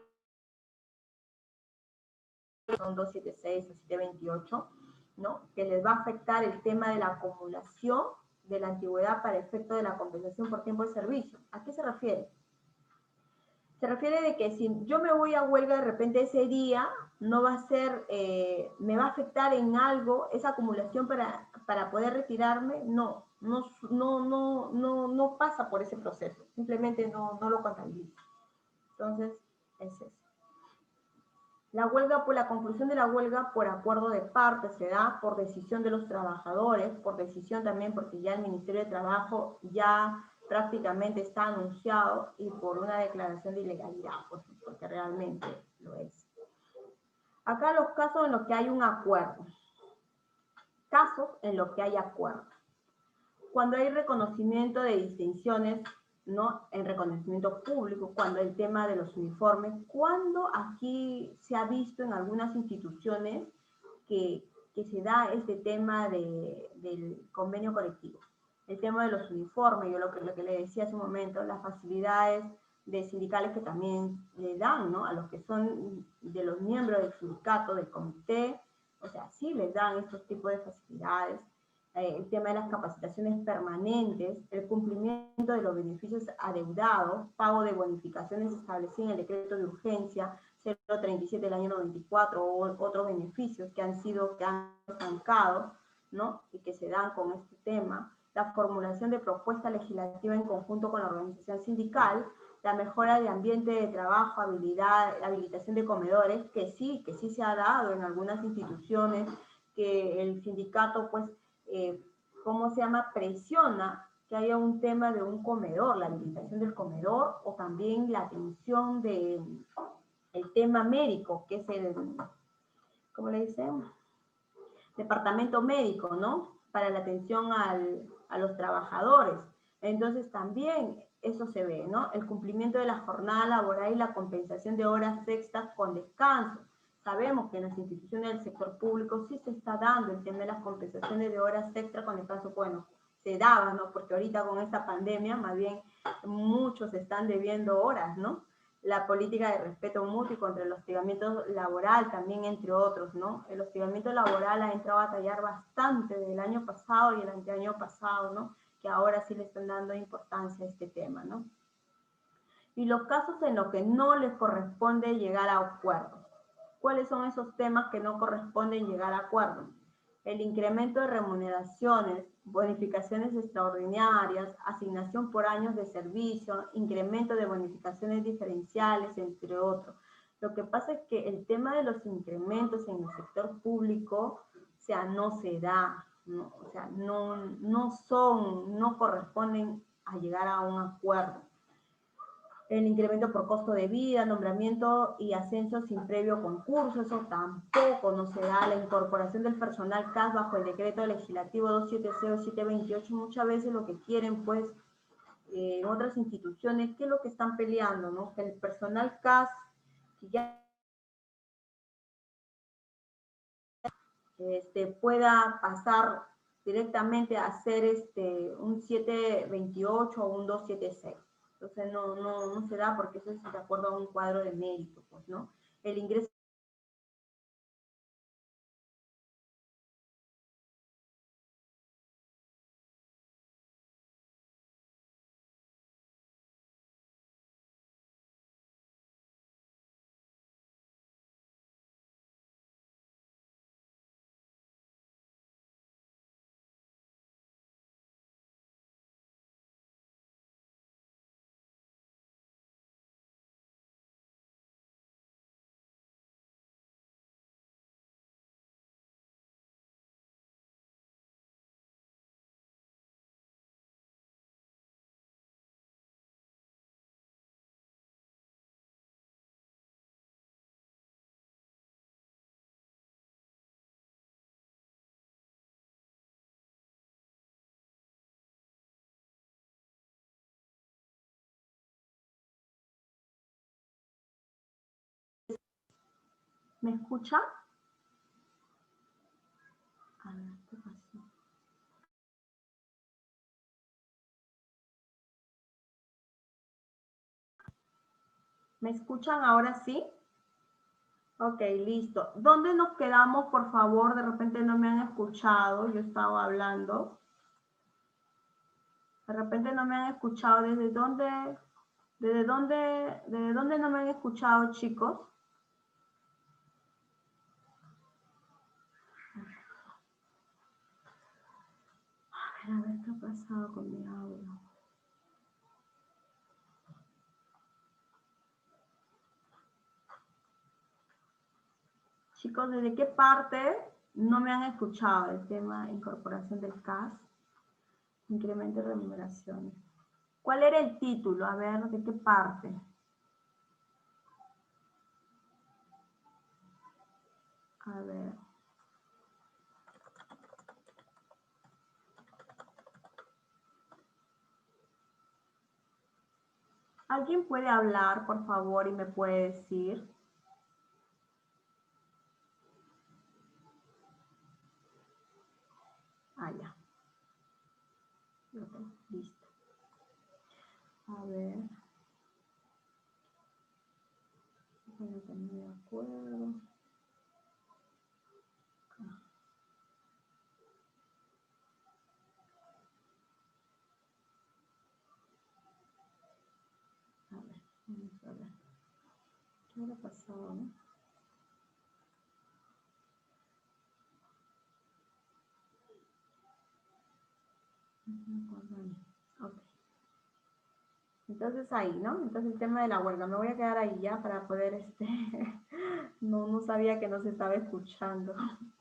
son 276 o 728, ¿no? Que les va a afectar el tema de la acumulación de la antigüedad para efecto de la compensación por tiempo de servicio. ¿A qué se refiere? Se refiere de que si yo me voy a huelga de repente ese día, no va a ser, me va a afectar en algo esa acumulación para poder retirarme, no pasa por ese proceso, simplemente no lo contabiliza. Entonces, es eso. La huelga, por la conclusión de la huelga por acuerdo de parte se da por decisión de los trabajadores, por decisión también porque ya el Ministerio de Trabajo ya prácticamente está anunciado y por una declaración de ilegalidad, pues, porque realmente lo es. Acá los casos en los que hay un acuerdo. Casos en los que hay acuerdo. Cuando hay reconocimiento de distinciones, ¿no? En reconocimiento público, cuando el tema de los uniformes, cuando aquí se ha visto en algunas instituciones que se da este tema del convenio colectivo. El tema de los uniformes, yo lo que le decía hace un momento, las facilidades de sindicales que también le dan, ¿no? A los que son de los miembros del sindicato, del comité, o sea, sí les dan estos tipos de facilidades. El tema de las capacitaciones permanentes, el cumplimiento de los beneficios adeudados, pago de bonificaciones establecidas en el decreto de urgencia 037 del año 94 o otros beneficios que han estancado, ¿no? Y que se dan con este tema, la formulación de propuesta legislativa en conjunto con la organización sindical, la mejora de ambiente de trabajo, habilitación de comedores, que sí se ha dado en algunas instituciones, que el sindicato pues ¿cómo se llama? Presiona que haya un tema de un comedor, la habilitación del comedor o también la atención del tema médico, que es ¿cómo le dicen? Departamento médico, ¿no? Para la atención a los trabajadores. Entonces también eso se ve, ¿no? El cumplimiento de la jornada laboral y la compensación de horas extras con descanso. Sabemos que en las instituciones del sector público sí se está dando el tema de las compensaciones de horas extra con descanso. Bueno, se daba, ¿no? Porque ahorita con esta pandemia, más bien, muchos están debiendo horas, ¿no? La política de respeto mutuo y contra el hostigamiento laboral también, entre otros, ¿no? El hostigamiento laboral ha entrado a batallar bastante desde el año pasado y el anteaño pasado, ¿no? Que ahora sí le están dando importancia a este tema, ¿no? Y los casos en los que no les corresponde llegar a acuerdos. ¿Cuáles son esos temas que no corresponden llegar a acuerdos? El incremento de remuneraciones, bonificaciones extraordinarias, asignación por años de servicio, incremento de bonificaciones diferenciales, entre otros. Lo que pasa es que el tema de los incrementos en el sector público, o sea, no se da, ¿no? O sea, no corresponden a llegar a un acuerdo. El incremento por costo de vida, nombramiento y ascenso sin previo concurso, eso tampoco no se da. La incorporación del personal CAS bajo el decreto legislativo 270-728, muchas veces lo que quieren, pues, en otras instituciones, ¿qué es lo que están peleando, no? Que el personal CAS, que ya pueda pasar directamente a hacer un 728 o un 276. Entonces no se da porque eso es de acuerdo a un cuadro de mérito, pues, ¿no? El ingreso ¿Me escucha? A ver, ¿qué pasó? ¿Me escuchan ahora sí? Ok, listo. ¿Dónde nos quedamos, por favor? De repente no me han escuchado, yo estaba hablando. De repente no me han escuchado. ¿Desde dónde no me han escuchado, chicos? A ver qué ha pasado con mi audio. Chicos, ¿desde qué parte no me han escuchado el tema incorporación del CAS? Incremento de remuneraciones. ¿Cuál era el título? A ver, ¿de qué parte? A ver. ¿Alguien puede hablar, por favor, y me puede decir? Ah, ya. Ok, listo. A ver. Bueno, también de acuerdo. A ver, vamos a ver. ¿Qué habrá pasado, no? Ok. Entonces ahí, ¿no? Entonces el tema de la huelga. Me voy a quedar ahí ya para poder, no sabía que no se estaba escuchando.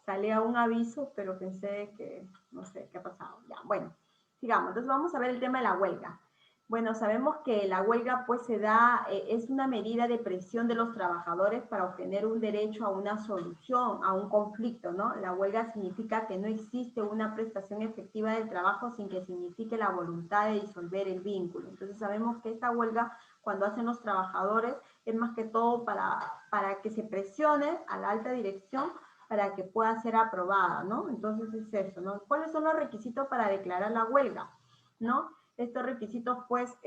Salía un aviso, pero pensé que, no sé, qué ha pasado. Ya, bueno, sigamos. Entonces vamos a ver el tema de la huelga. Bueno, sabemos que la huelga pues se da, es una medida de presión de los trabajadores para obtener un derecho a una solución, a un conflicto, ¿no? La huelga significa que no existe una prestación efectiva del trabajo sin que signifique la voluntad de disolver el vínculo. Entonces sabemos que esta huelga, cuando hacen los trabajadores, es más que todo para que se presione a la alta dirección para que pueda ser aprobada, ¿no? Entonces es eso, ¿no? ¿Cuáles son los requisitos para declarar la huelga? ¿No? Estos requisitos, pues,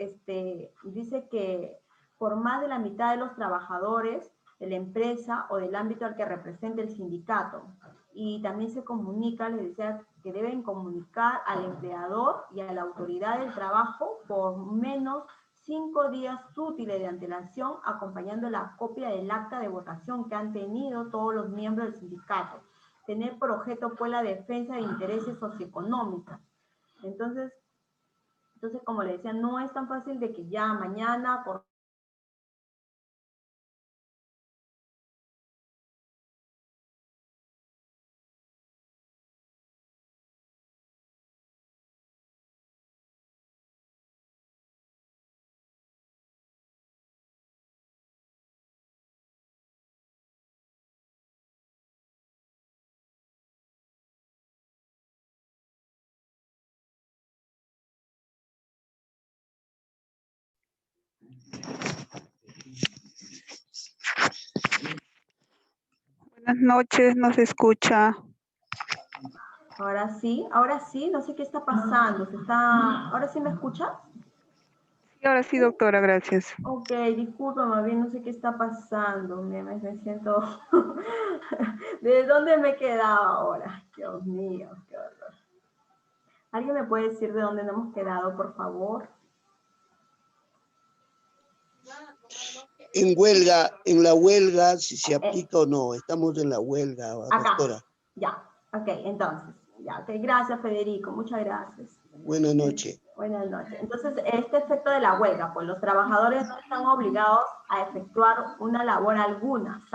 dice que por más de la mitad de los trabajadores de la empresa o del ámbito al que represente el sindicato. Y también se comunica, les decía, que deben comunicar al empleador y a la autoridad del trabajo por menos 5 días útiles de antelación, acompañando la copia del acta de votación que han tenido todos los miembros del sindicato. Tener por objeto, pues, la defensa de intereses socioeconómicos. Entonces, como le decía, no es tan fácil de que ya mañana, por
Buenas noches, ¿nos escucha?
ahora sí, no sé qué está pasando. ¿Ahora sí me escuchas?
Sí, ahora sí, doctora, gracias.
Ok, disculpa, más bien no sé qué está pasando. Me siento... ¿De dónde me he quedado ahora? Dios mío, qué horror. ¿Alguien me puede decir de dónde nos hemos quedado, por favor?
En huelga, en la huelga, si se aplica o no. Estamos en la huelga,
Acá,
doctora.
ya, ok, entonces, ya, ok, gracias Federico, muchas gracias.
Buenas noches.
Buenas noches. Entonces, este efecto de la huelga, pues los trabajadores no están obligados a efectuar una labor alguna.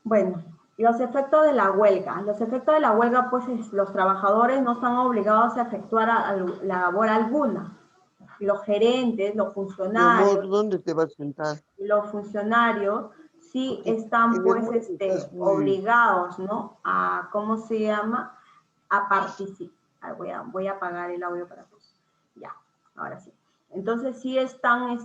Bueno, los efectos de la huelga. Los efectos de la huelga, pues los trabajadores no están obligados a efectuar labor alguna. Los gerentes, los
Mi
funcionarios,
amor, ¿dónde te vas a sentar?
sí
Porque
están
en el
pues
muelle estás muy...
obligados, ¿no? A, ¿cómo se llama? A participar. Voy a apagar el audio para todos. Ya, ahora sí. Entonces sí están,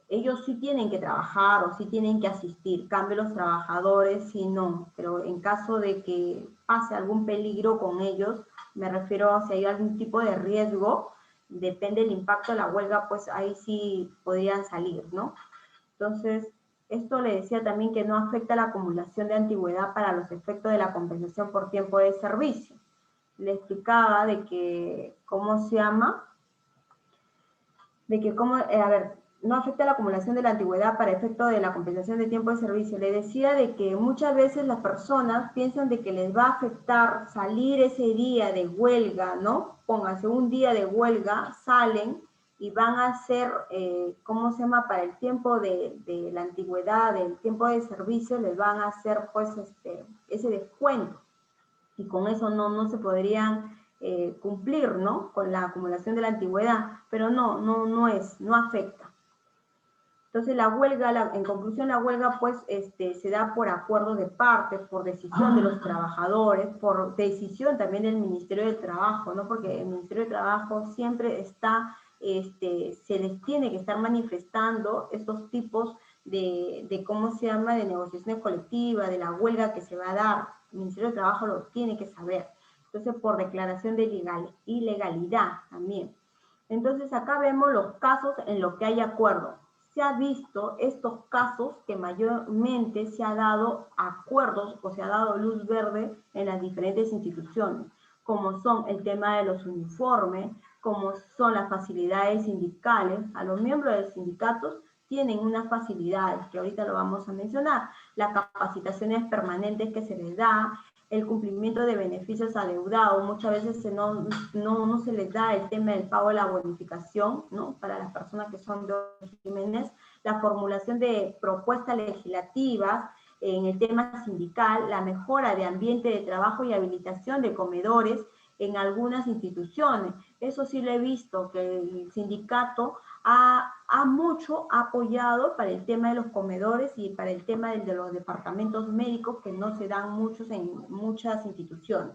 ellos sí tienen que trabajar o sí tienen que asistir. Cambio los trabajadores, sí no. Pero en caso de que pase algún peligro con ellos, me refiero a si hay algún tipo de riesgo, depende del impacto de la huelga, pues ahí sí podrían salir, ¿no? Entonces, esto le decía también que no afecta la acumulación de antigüedad para los efectos de la compensación por tiempo de servicio. Le explicaba de que, ¿cómo se llama? De que, a ver, no afecta la acumulación de la antigüedad para efecto de la compensación de tiempo de servicio. Le decía de que muchas veces las personas piensan de que les va a afectar salir ese día de huelga, ¿no? Pónganse un día de huelga, salen y van a hacer, ¿cómo se llama? Para el tiempo de la antigüedad, del tiempo de servicio, les van a hacer pues ese descuento. Y con eso no se podrían cumplir, ¿no? Con la acumulación de la antigüedad, pero no afecta. Entonces la huelga, en conclusión, la huelga pues se da por acuerdo de partes, por decisión de los trabajadores, por decisión también del Ministerio del Trabajo, ¿no? Porque el Ministerio del Trabajo siempre está, se les tiene que estar manifestando estos tipos de ¿cómo se llama?, de negociaciones colectivas, de la huelga que se va a dar. El Ministerio del Trabajo lo tiene que saber. Entonces, por declaración de ilegalidad también. Entonces, acá vemos los casos en los que hay acuerdo. Se ha visto estos casos que mayormente se ha dado acuerdos o se ha dado luz verde en las diferentes instituciones, como son el tema de los uniformes, como son las facilidades sindicales. A los miembros de los sindicatos tienen unas facilidades que ahorita lo vamos a mencionar, las capacitaciones permanentes que se les da, el cumplimiento de beneficios adeudados. Muchas veces no se les da el tema del pago de la bonificación, ¿no? Para las personas que son de regímenes, la formulación de propuestas legislativas en el tema sindical, la mejora de ambiente de trabajo y habilitación de comedores en algunas instituciones. Eso sí lo he visto, que el sindicato ha mucho apoyado para el tema de los comedores y para el tema de los departamentos médicos que no se dan muchos en muchas instituciones.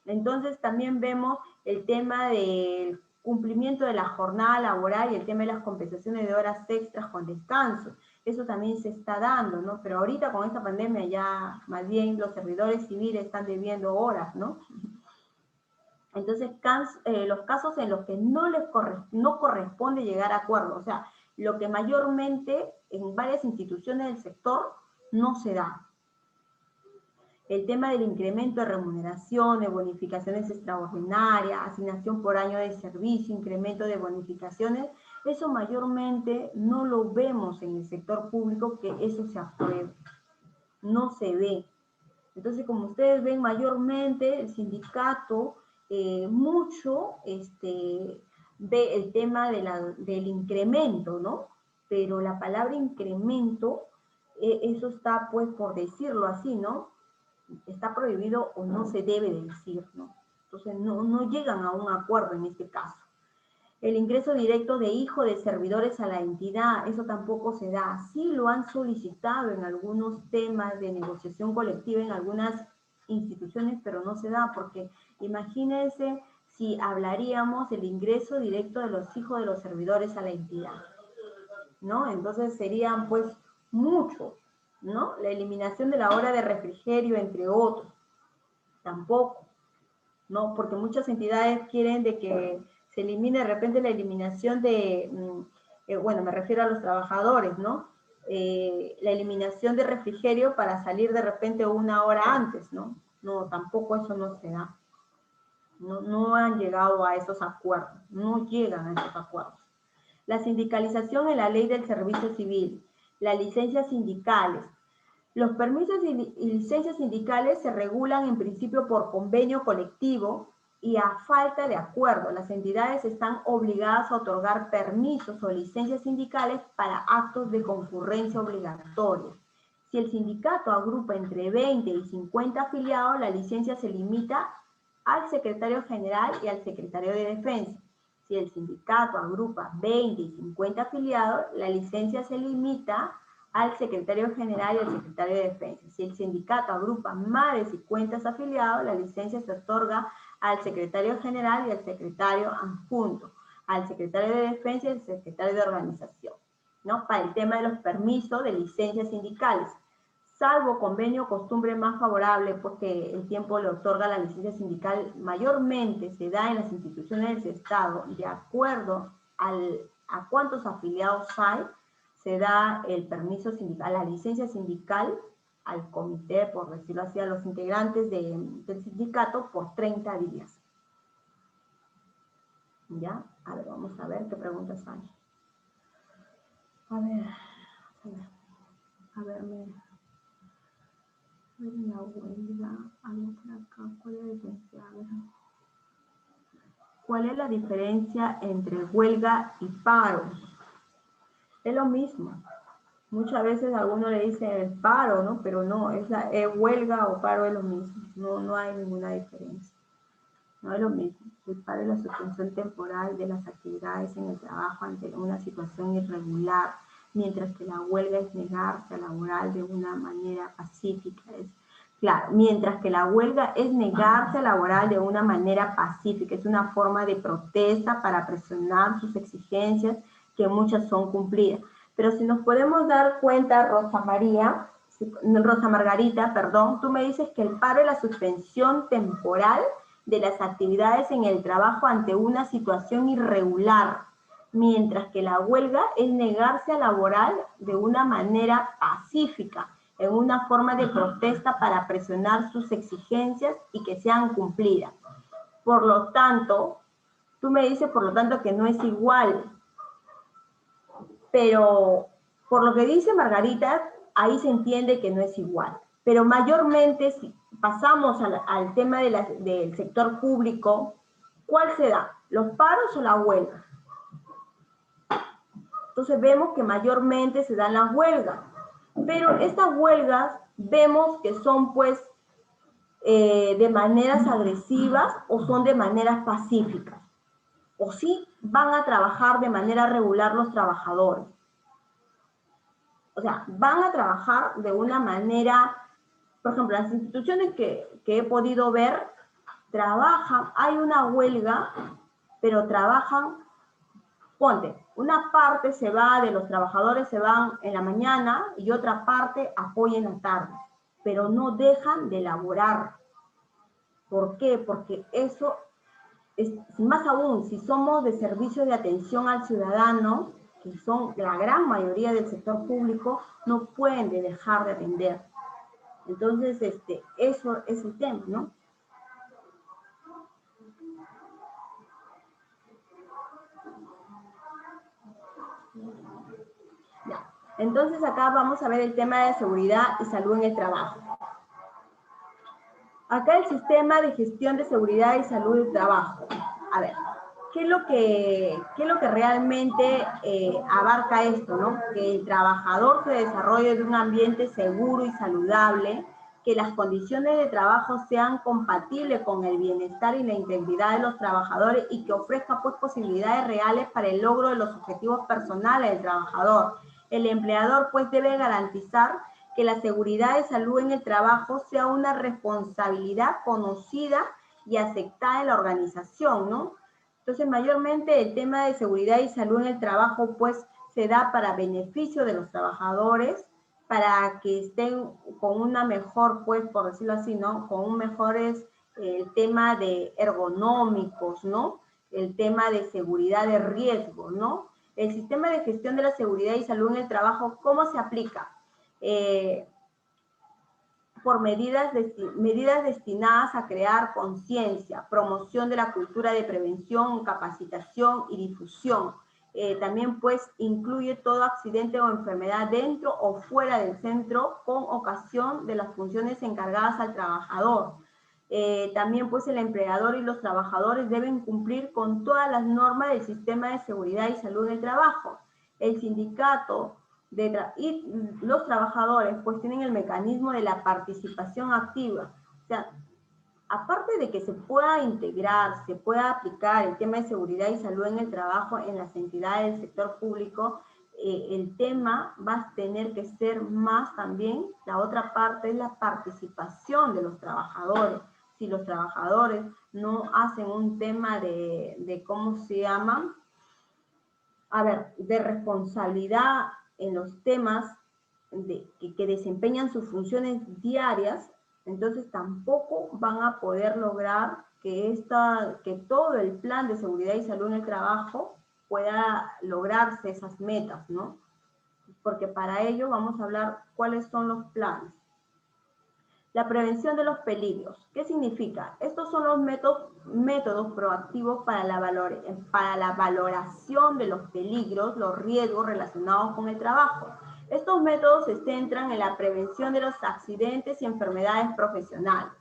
Entonces también vemos el tema del cumplimiento de la jornada laboral y el tema de las compensaciones de horas extras con descanso. Eso también se está dando, ¿no? Pero ahorita con esta pandemia ya más bien los servidores civiles están debiendo horas, ¿no? Entonces, los casos en los que no corresponde llegar a acuerdo, o sea, lo que mayormente en varias instituciones del sector no se da. El tema del incremento de remuneraciones, bonificaciones extraordinarias, asignación por año de servicio, incremento de bonificaciones, eso mayormente no lo vemos en el sector público, que eso se apruebe. No se ve. Entonces, como ustedes ven, mayormente el sindicato mucho ve el tema del incremento, ¿no? Pero la palabra incremento, eso está, pues, por decirlo así, ¿no? Está prohibido o no se debe decir, ¿no? Entonces, no llegan a un acuerdo en este caso. El ingreso directo de hijo de servidores a la entidad, eso tampoco se da. Sí lo han solicitado en algunos temas de negociación colectiva, en algunas instituciones, pero no se da, porque imagínense si hablaríamos del ingreso directo de los hijos de los servidores a la entidad, ¿no? Entonces serían pues muchos, ¿no? La eliminación de la hora de refrigerio, entre otros, tampoco, ¿no? Porque muchas entidades quieren de que se elimine de repente la eliminación de, bueno, me refiero a los trabajadores, ¿no? La eliminación de refrigerio para salir de repente una hora antes, ¿no? No, tampoco eso no se da. No han llegado a esos acuerdos, no llegan a esos acuerdos. La sindicalización en la ley del servicio civil, las licencias sindicales. Los permisos y licencias sindicales se regulan en principio por convenio colectivo y a falta de acuerdo. Las entidades están obligadas a otorgar permisos o licencias sindicales para actos de concurrencia obligatoria. Si el sindicato agrupa entre 20 y 50 afiliados, la licencia se limita al secretario general y al secretario de defensa. Si el sindicato agrupa 20 y 50 afiliados, la licencia se limita al secretario general y al secretario de defensa. Si el sindicato agrupa más de 50 afiliados, la licencia se otorga al secretario general y al secretario adjunto. al secretario de Defensa y al secretario de Organización, ¿no? Para el tema de los permisos de licencias sindicales. Salvo convenio o costumbre más favorable, porque el tiempo le otorga la licencia sindical, mayormente se da en las instituciones del Estado, de acuerdo a cuántos afiliados hay, se da el permiso sindical, la licencia sindical al comité, por decirlo así, a los integrantes del sindicato por 30 días. ¿Ya? A ver, vamos a ver qué preguntas hay. A ver, la huelga, algo por acá, ¿cuál es la diferencia entre huelga y paro? Es lo mismo. Muchas veces a alguno le dicen paro, ¿no? Pero no, es huelga o paro es lo mismo. No hay ninguna diferencia. No es lo mismo. El paro es la suspensión temporal de las actividades en el trabajo ante una situación irregular, mientras que la huelga es negarse a laborar de una manera pacífica. Claro, mientras que la huelga es negarse a laborar de una manera pacífica, es una forma de protesta para presionar sus exigencias, que muchas son cumplidas. Pero si nos podemos dar cuenta, Rosa Margarita, perdón, tú me dices que el paro es la suspensión temporal de las actividades en el trabajo ante una situación irregular, mientras que la huelga es negarse a laborar de una manera pacífica, en una forma de protesta para presionar sus exigencias y que sean cumplidas. Por lo tanto, tú me dices, por lo tanto, que no es igual. Pero por lo que dice Margarita, ahí se entiende que no es igual. Pero mayormente, si pasamos al tema del sector público, ¿cuál se da? ¿Los paros o la huelga? Entonces vemos que mayormente se dan las huelgas. Pero estas huelgas vemos que son pues de maneras agresivas o son de maneras pacíficas. O sí van a trabajar de manera regular los trabajadores. O sea, van a trabajar de una manera, por ejemplo, las instituciones que he podido ver, trabajan, hay una huelga, pero trabajan, ponte, una parte se va, de los trabajadores se van en la mañana y otra parte apoya en la tarde, pero no dejan de laborar. ¿Por qué? Porque eso es, más aún, si somos de servicio de atención al ciudadano, que son la gran mayoría del sector público, no pueden dejar de atender. Entonces, eso es el tema, ¿no? Ya. Entonces, acá vamos a ver el tema de seguridad y salud en el trabajo. Acá el sistema de gestión de seguridad y salud del trabajo. A ver, ¿qué es lo que realmente abarca esto, ¿no? Que el trabajador se desarrolle en un ambiente seguro y saludable, que las condiciones de trabajo sean compatibles con el bienestar y la integridad de los trabajadores y que ofrezca pues posibilidades reales para el logro de los objetivos personales del trabajador. El empleador pues debe garantizar que la seguridad y salud en el trabajo sea una responsabilidad conocida y aceptada en la organización, ¿no? Entonces, mayormente el tema de seguridad y salud en el trabajo, pues, se da para beneficio de los trabajadores, para que estén con una mejor, pues, por decirlo así, ¿no? Con un mejores tema de ergonómicos, ¿no? El tema de seguridad de riesgo, ¿no? El sistema de gestión de la seguridad y salud en el trabajo, ¿cómo se aplica? Por medidas destinadas a crear conciencia, promoción de la cultura de prevención, capacitación y difusión. También pues incluye todo accidente o enfermedad dentro o fuera del centro con ocasión de las funciones encargadas al trabajador. También pues el empleador y los trabajadores deben cumplir con todas las normas del sistema de seguridad y salud del trabajo. El sindicato y los trabajadores pues tienen el mecanismo de la participación activa. O sea, aparte de que se pueda integrar, se pueda aplicar el tema de seguridad y salud en el trabajo en las entidades del sector público, el tema va a tener que ser más también, la otra parte es la participación de los trabajadores. Si los trabajadores no hacen un tema de ¿cómo se llama? a ver, de responsabilidad en los temas que desempeñan sus funciones diarias, entonces tampoco van a poder lograr que todo el plan de seguridad y salud en el trabajo pueda lograrse esas metas, ¿no? Porque para ello vamos a hablar cuáles son los planes. La prevención de los peligros. ¿Qué significa? Estos son los métodos proactivos para la valoración de los peligros, los riesgos relacionados con el trabajo. Estos métodos se centran en la prevención de los accidentes y enfermedades profesionales.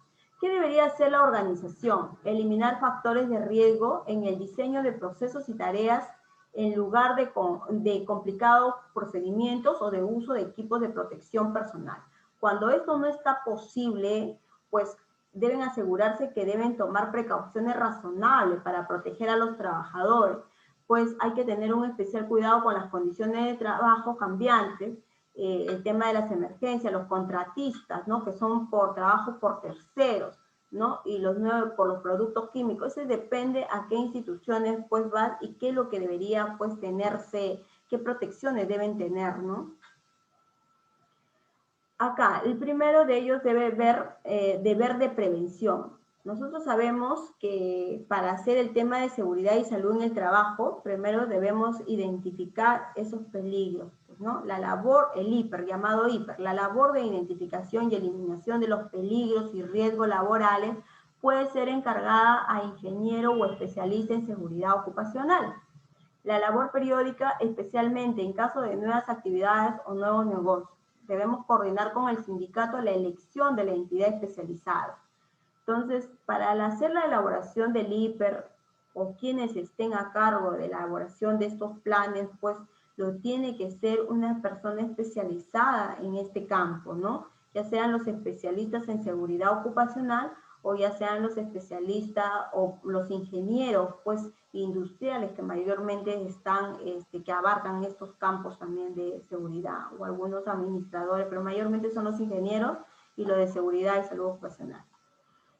¿Qué debería hacer la organización? Eliminar factores de riesgo en el diseño de procesos y tareas en lugar de complicados procedimientos o de uso de equipos de protección personal. Cuando esto no está posible, pues deben asegurarse que deben tomar precauciones razonables para proteger a los trabajadores, pues hay que tener un especial cuidado con las condiciones de trabajo cambiantes, el tema de las emergencias, los contratistas, ¿no? Que son por trabajo por terceros, ¿no? Y los nuevos por los productos químicos. Eso depende a qué instituciones pues van y qué es lo que debería pues tenerse, qué protecciones deben tener, ¿no? Acá, el primero de ellos debe ver deber de prevención. Nosotros sabemos que para hacer el tema de seguridad y salud en el trabajo, primero debemos identificar esos peligros, ¿no? La labor, el IPER, llamado IPER, la labor de identificación y eliminación de los peligros y riesgos laborales puede ser encargada a ingeniero o especialista en seguridad ocupacional. La labor periódica, especialmente en caso de nuevas actividades o nuevos negocios. Debemos coordinar con el sindicato la elección de la entidad especializada. Entonces, para hacer la elaboración del IPER o quienes estén a cargo de la elaboración de estos planes, pues lo tiene que ser una persona especializada en este campo, ¿no? Ya sean los especialistas en seguridad ocupacional o ya sean los especialistas o los ingenieros, pues, industriales que mayormente están, que abarcan estos campos también de seguridad, o algunos administradores, pero mayormente son los ingenieros y los de seguridad y salud ocupacional.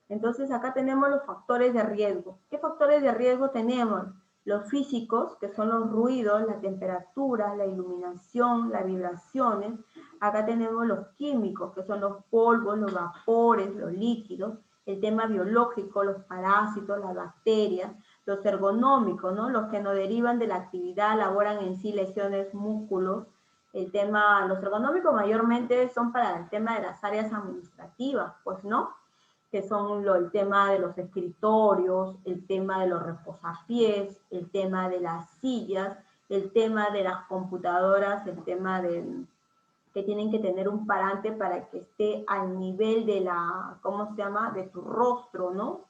Entonces, acá tenemos los factores de riesgo. ¿Qué factores de riesgo tenemos? Los físicos, que son los ruidos, la temperatura, la iluminación, las vibraciones. Acá tenemos los químicos, que son los polvos, los vapores, los líquidos. El tema biológico, los parásitos, las bacterias. Los ergonómicos, ¿no? Los que nos derivan de la actividad, elaboran en sí lesiones, músculos. El tema, los ergonómicos mayormente son para el tema de las áreas administrativas, pues, ¿no? Que son el tema de los escritorios, el tema de los reposapiés, el tema de las sillas, el tema de las computadoras, el tema de que tienen que tener un parante para que esté al nivel de la, ¿cómo se llama?, de tu rostro, ¿no?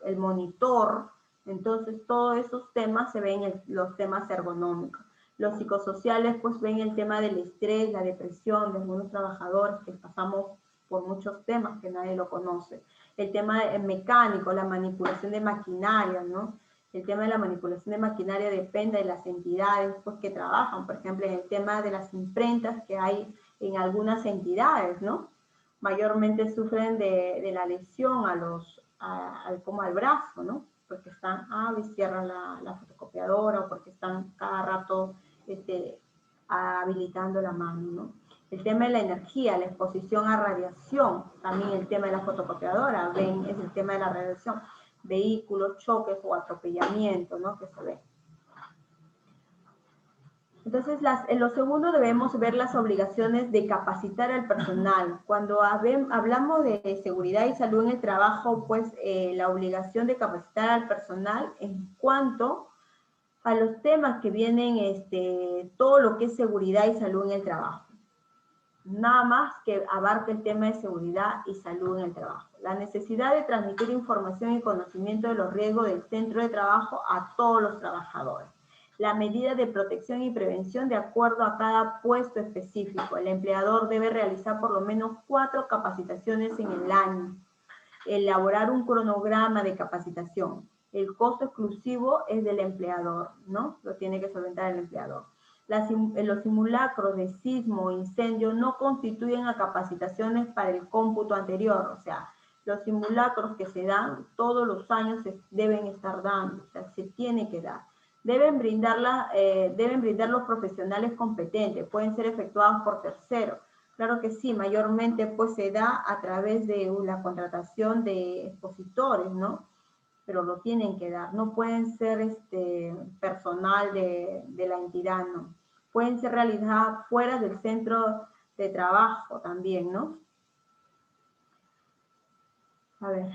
El monitor. Entonces, todos esos temas se ven en los temas ergonómicos. Los psicosociales, pues, ven el tema del estrés, la depresión de algunos trabajadores que pasamos por muchos temas que nadie lo conoce. El tema mecánico, la manipulación de maquinaria, ¿no? El tema de la manipulación de maquinaria depende de las entidades pues, que trabajan. Por ejemplo, en el tema de las imprentas que hay en algunas entidades, ¿no? Mayormente sufren de la lesión como al brazo, ¿no? Porque están, cierran la fotocopiadora o porque están cada rato habilitando la mano, ¿no? El tema de la energía, la exposición a radiación, también el tema de la fotocopiadora, ven, es el tema de la radiación, vehículos, choques o atropellamientos, ¿no? Que se ven. Entonces, en lo segundo debemos ver las obligaciones de capacitar al personal. Cuando hablamos de seguridad y salud en el trabajo, pues la obligación de capacitar al personal en cuanto a los temas que vienen, todo lo que es seguridad y salud en el trabajo. Nada más que abarca el tema de seguridad y salud en el trabajo. La necesidad de transmitir información y conocimiento de los riesgos del centro de trabajo a todos los trabajadores. La medida de protección y prevención de acuerdo a cada puesto específico. El empleador debe realizar por lo menos 4 capacitaciones en el año. Elaborar un cronograma de capacitación. El costo exclusivo es del empleador, ¿no? Lo tiene que solventar el empleador. Los simulacros de sismo o incendio no constituyen a capacitaciones para el cómputo anterior, o sea, los simulacros que se dan todos los años se deben estar dando, o sea, se tiene que dar. deben brindar los profesionales competentes, pueden ser efectuados por terceros. Claro que sí, mayormente pues se da a través de la contratación de expositores, ¿no? Pero lo tienen que dar, no pueden ser personal de la entidad, ¿no? Pueden ser realizadas fuera del centro de trabajo también, ¿no? A ver.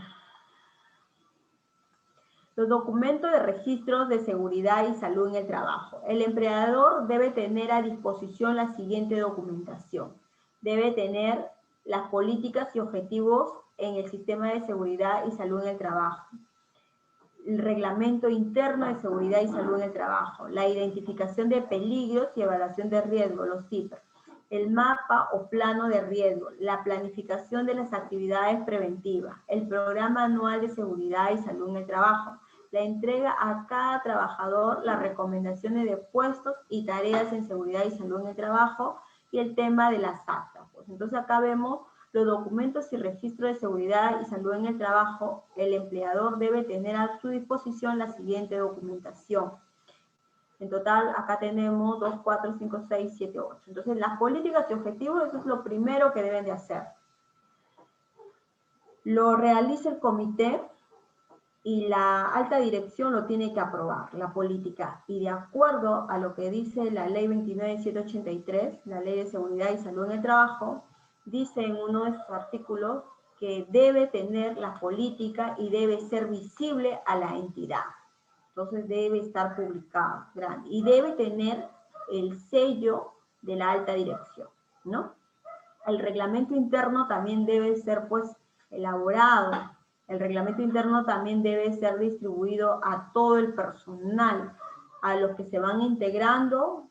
Los documentos de registros de seguridad y salud en el trabajo. El empleador debe tener a disposición la siguiente documentación. Debe tener las políticas y objetivos en el sistema de seguridad y salud en el trabajo. El reglamento interno de seguridad y salud en el trabajo. La identificación de peligros y evaluación de riesgo, los CIPR. El mapa o plano de riesgo, la planificación de las actividades preventivas, el programa anual de seguridad y salud en el trabajo, la entrega a cada trabajador las recomendaciones de puestos y tareas en seguridad y salud en el trabajo y el tema de las actas. Pues entonces acá vemos los documentos y registro de seguridad y salud en el trabajo. El empleador debe tener a su disposición la siguiente documentación. En total, acá tenemos 2, 4, 5, 6, 7, 8. Entonces, las políticas y objetivos, eso es lo primero que deben de hacer. Lo realiza el comité y la alta dirección lo tiene que aprobar, la política. Y de acuerdo a lo que dice la ley 29.783, la ley de seguridad y salud en el trabajo, dice en uno de sus artículos que debe tener la política y debe ser visible a la entidad. Entonces debe estar publicado, grande, y debe tener el sello de la alta dirección, ¿no? El reglamento interno también debe ser, pues, elaborado. El reglamento interno también debe ser distribuido a todo el personal, a los que se van integrando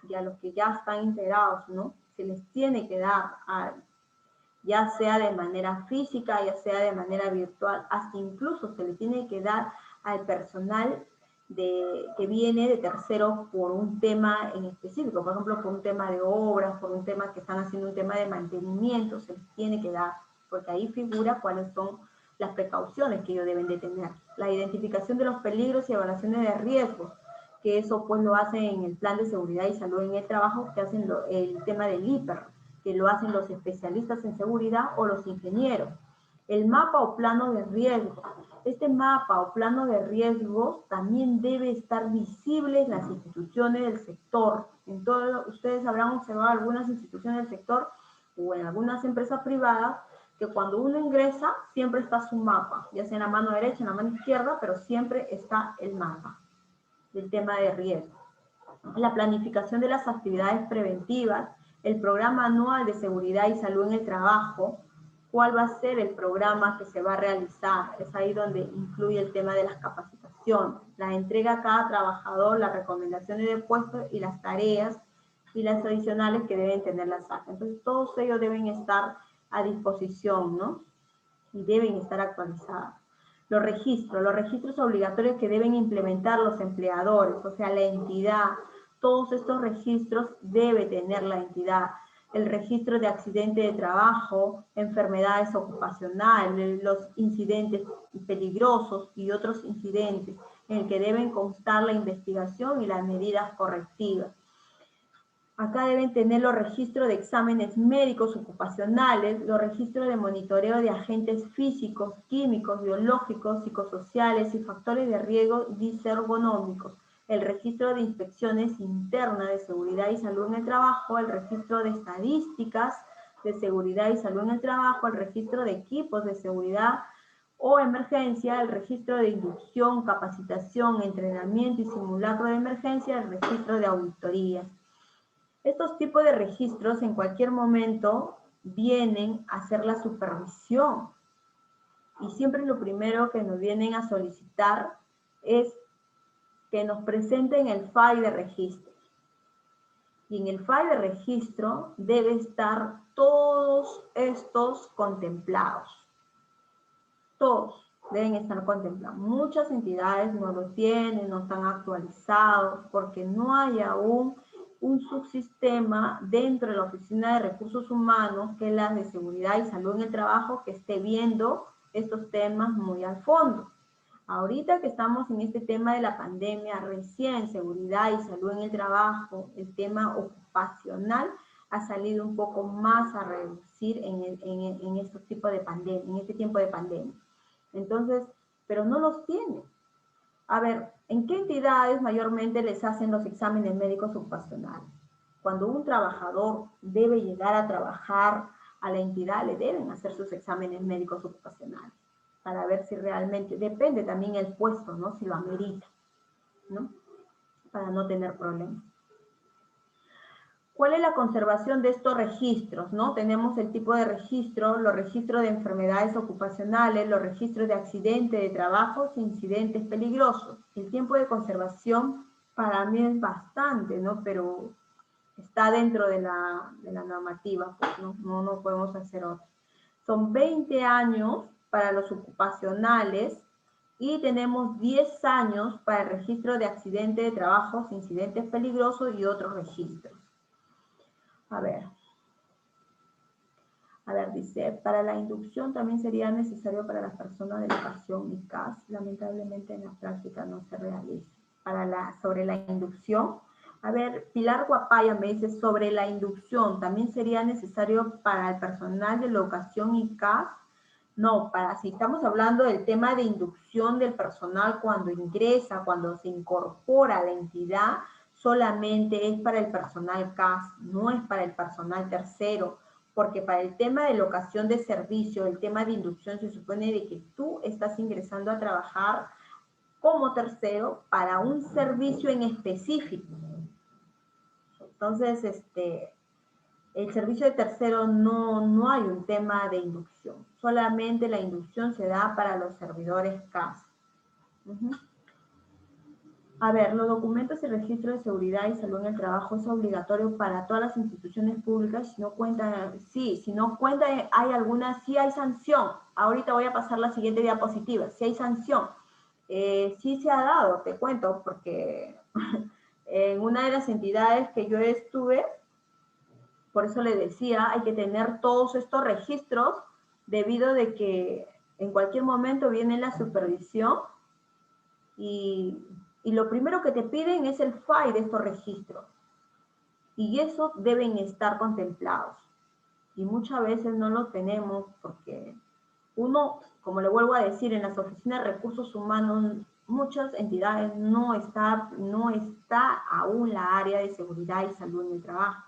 y a los que ya están integrados, ¿no? Se les tiene que dar, ya sea de manera física, ya sea de manera virtual, hasta incluso se le tiene que dar al personal que viene de terceros por un tema en específico, por ejemplo, por un tema de obras, por un tema que están haciendo un tema de mantenimiento, se les tiene que dar, porque ahí figura cuáles son las precauciones que ellos deben de tener. La identificación de los peligros y evaluaciones de riesgos, que eso pues lo hacen en el plan de seguridad y salud en el trabajo, que hacen el tema del IPER, que lo hacen los especialistas en seguridad o los ingenieros. El mapa o plano de riesgo. Este mapa o plano de riesgos también debe estar visible en las instituciones del sector. Ustedes habrán observado algunas instituciones del sector o en algunas empresas privadas que cuando uno ingresa siempre está su mapa, ya sea en la mano derecha, en la mano izquierda, pero siempre está el mapa del tema de riesgo. La planificación de las actividades preventivas, el programa anual de seguridad y salud en el trabajo, cuál va a ser el programa que se va a realizar, es ahí donde incluye el tema de las capacitaciones, la entrega a cada trabajador, las recomendaciones de puestos y las tareas y las adicionales que deben tener las actas. Entonces todos ellos deben estar a disposición, ¿no? Y deben estar actualizados. Los registros obligatorios que deben implementar los empleadores, o sea, la entidad, todos estos registros debe tener la entidad. El registro de accidente de trabajo, enfermedades ocupacionales, los incidentes peligrosos y otros incidentes en el que deben constar la investigación y las medidas correctivas. Acá deben tener los registros de exámenes médicos ocupacionales, los registros de monitoreo de agentes físicos, químicos, biológicos, psicosociales y factores de riesgo disergonómicos, el registro de inspecciones internas de seguridad y salud en el trabajo, el registro de estadísticas de seguridad y salud en el trabajo, el registro de equipos de seguridad o emergencia, el registro de inducción, capacitación, entrenamiento y simulacro de emergencia, el registro de auditorías. Estos tipos de registros en cualquier momento vienen a hacer la supervisión y siempre lo primero que nos vienen a solicitar es que nos presenten el file de registro. Y en el file de registro debe estar todos estos contemplados. Todos deben estar contemplados. Muchas entidades no lo tienen, no están actualizados porque no hay aún un subsistema dentro de la Oficina de Recursos Humanos, que es la de Seguridad y Salud en el Trabajo, que esté viendo estos temas muy al fondo. Ahorita que estamos en este tema de la pandemia, recién seguridad y salud en el trabajo, el tema ocupacional ha salido un poco más a reducir en estos tipos de pandemia, en este tiempo de pandemia. Entonces, pero no los tiene. A ver, ¿en qué entidades mayormente les hacen los exámenes médicos ocupacionales? Cuando un trabajador debe llegar a trabajar a la entidad, le deben hacer sus exámenes médicos ocupacionales para ver si realmente, depende también el puesto, ¿no? Si lo amerita, ¿no? Para no tener problemas. ¿Cuál es la conservación de estos registros, no? Tenemos el tipo de registro, los registros de enfermedades ocupacionales, los registros de accidentes de trabajo, incidentes peligrosos. El tiempo de conservación para mí es bastante, ¿no? Pero está dentro de la normativa, pues, ¿no? No podemos hacer otro. Son 20 años para los ocupacionales y tenemos 10 años para el registro de accidentes de trabajo, incidentes peligrosos y otros registros. A ver, dice, para la inducción también sería necesario para las personas de educación y CAS, lamentablemente en la práctica no se realiza. Sobre la inducción, a ver, Pilar Guapaya me dice, sobre la inducción, ¿también sería necesario para el personal de educación y CAS? No, si estamos hablando del tema de inducción del personal cuando ingresa, cuando se incorpora a la entidad, solamente es para el personal CAS, no es para el personal tercero, porque para el tema de locación de servicio, el tema de inducción, se supone de que tú estás ingresando a trabajar como tercero para un servicio en específico. Entonces, el servicio de tercero no hay un tema de inducción, solamente la inducción se da para los servidores CAS. A ver, los documentos y registro de seguridad y salud en el trabajo es obligatorio para todas las instituciones públicas. Si no cuentan, sí, si no cuentan, hay algunas, sí hay sanción. Ahorita voy a pasar la siguiente diapositiva. Sí hay sanción. Sí se ha dado, te cuento, porque en una de las entidades que yo estuve, por eso le decía, hay que tener todos estos registros debido de que en cualquier momento viene la supervisión y lo primero que te piden es el FAI de estos registros. Y eso deben estar contemplados. Y muchas veces no lo tenemos porque uno, como le vuelvo a decir, en las oficinas de recursos humanos, muchas entidades no está aún la área de seguridad y salud en el trabajo.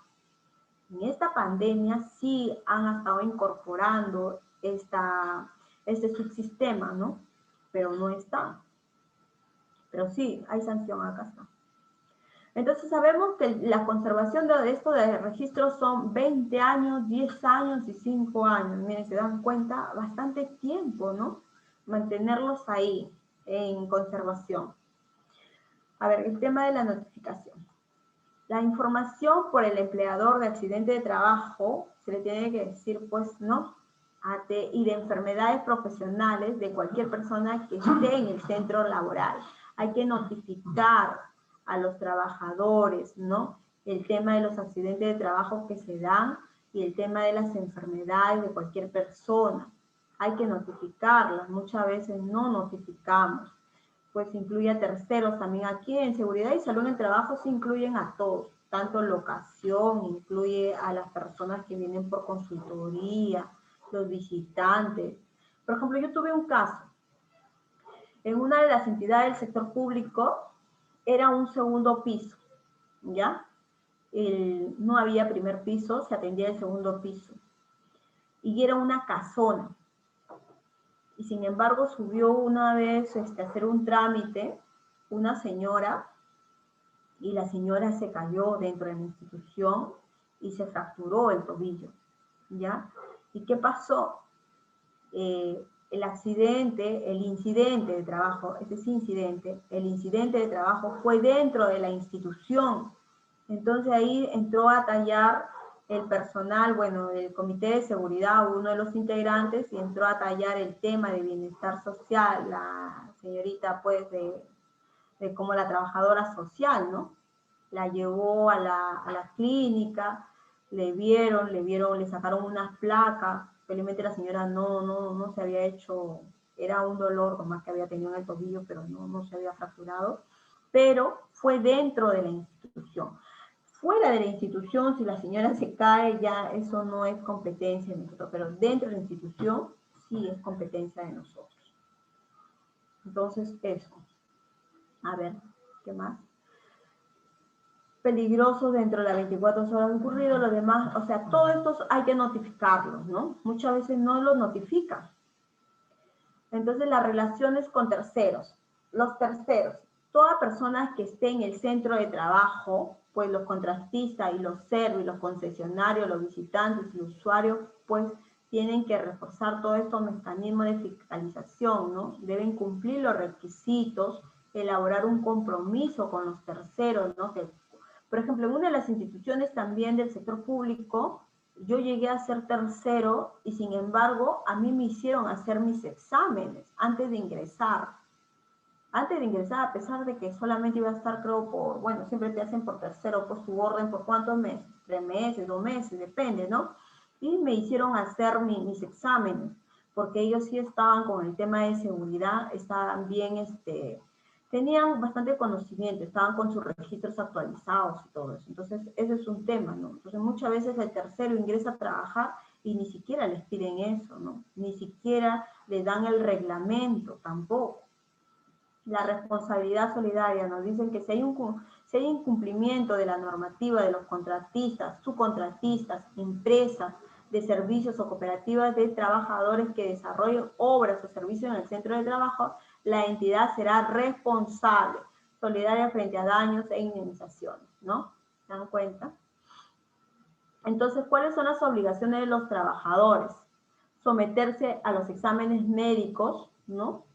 En esta pandemia sí han estado incorporando este subsistema, ¿no? Pero no está. Pero sí, hay sanción, acá está. Entonces sabemos que la conservación de estos registros son 20 años, 10 años y 5 años. Miren, se dan cuenta, bastante tiempo, ¿no? Mantenerlos ahí en conservación. A ver, el tema de la notificación. La información por el empleador de accidente de trabajo, se le tiene que decir, pues, ¿no? Y de enfermedades profesionales de cualquier persona que esté en el centro laboral. Hay que notificar a los trabajadores, ¿no? El tema de los accidentes de trabajo que se dan y el tema de las enfermedades de cualquier persona. Hay que notificarlas, muchas veces no notificamos. Pues incluye a terceros también. Aquí en seguridad y salud en el trabajo se incluyen a todos, tanto locación, incluye a las personas que vienen por consultoría, los visitantes. Por ejemplo, yo tuve un caso. En una de las entidades del sector público era un segundo piso, ¿ya? No había primer piso, se atendía el segundo piso. Y era una casona. Y sin embargo subió una vez a hacer un trámite una señora, y la señora se cayó dentro de la institución y se fracturó el tobillo, ¿ya? ¿Y qué pasó? El incidente de trabajo, el incidente de trabajo fue dentro de la institución. Entonces ahí entró a tallar el personal, bueno, el comité de seguridad, uno de los integrantes, y entró a tallar el tema de bienestar social, la señorita, pues, como la trabajadora social, ¿no? La llevó a la clínica, le sacaron unas placas, felizmente la señora no se había hecho era un dolor más que había tenido en el tobillo, pero no se había fracturado, pero fue dentro de la institución. Fuera de la institución, si la señora se cae, ya eso no es competencia de nosotros, pero dentro de la institución sí es competencia de nosotros. Entonces, eso. A ver, ¿qué más? Peligroso dentro de las 24 horas ocurrido, lo demás, o sea, todo esto hay que notificarlos, ¿no? Muchas veces no los notifican. Entonces, las relaciones con terceros. Los terceros, toda persona que esté en el centro de trabajo, pues los contratistas y los servicios, los concesionarios, los visitantes y los usuarios, pues tienen que reforzar todos estos mecanismos de fiscalización, ¿no? Deben cumplir los requisitos, elaborar un compromiso con los terceros, ¿no? Que, por ejemplo, en una de las instituciones también del sector público, yo llegué a ser tercero y sin embargo a mí me hicieron hacer mis exámenes antes de ingresar. Antes de ingresar, a pesar de que solamente iba a estar, creo, por, bueno, siempre te hacen por tercero, por su orden, ¿por cuántos meses? 3 meses, 2 meses, depende, ¿no? Y me hicieron hacer mis exámenes, porque ellos sí estaban con el tema de seguridad, estaban bien, tenían bastante conocimiento, estaban con sus registros actualizados y todo eso. Entonces, ese es un tema, ¿no? Entonces, muchas veces el tercero ingresa a trabajar y ni siquiera les piden eso, ¿no? Ni siquiera le dan el reglamento, tampoco. La responsabilidad solidaria, nos dicen que si hay incumplimiento de la normativa de los contratistas, subcontratistas, empresas de servicios o cooperativas de trabajadores que desarrollen obras o servicios en el centro de trabajo, la entidad será responsable, solidaria frente a daños e indemnizaciones, ¿no? ¿Se dan cuenta? Entonces, ¿cuáles son las obligaciones de los trabajadores? Someterse a los exámenes médicos, ¿no?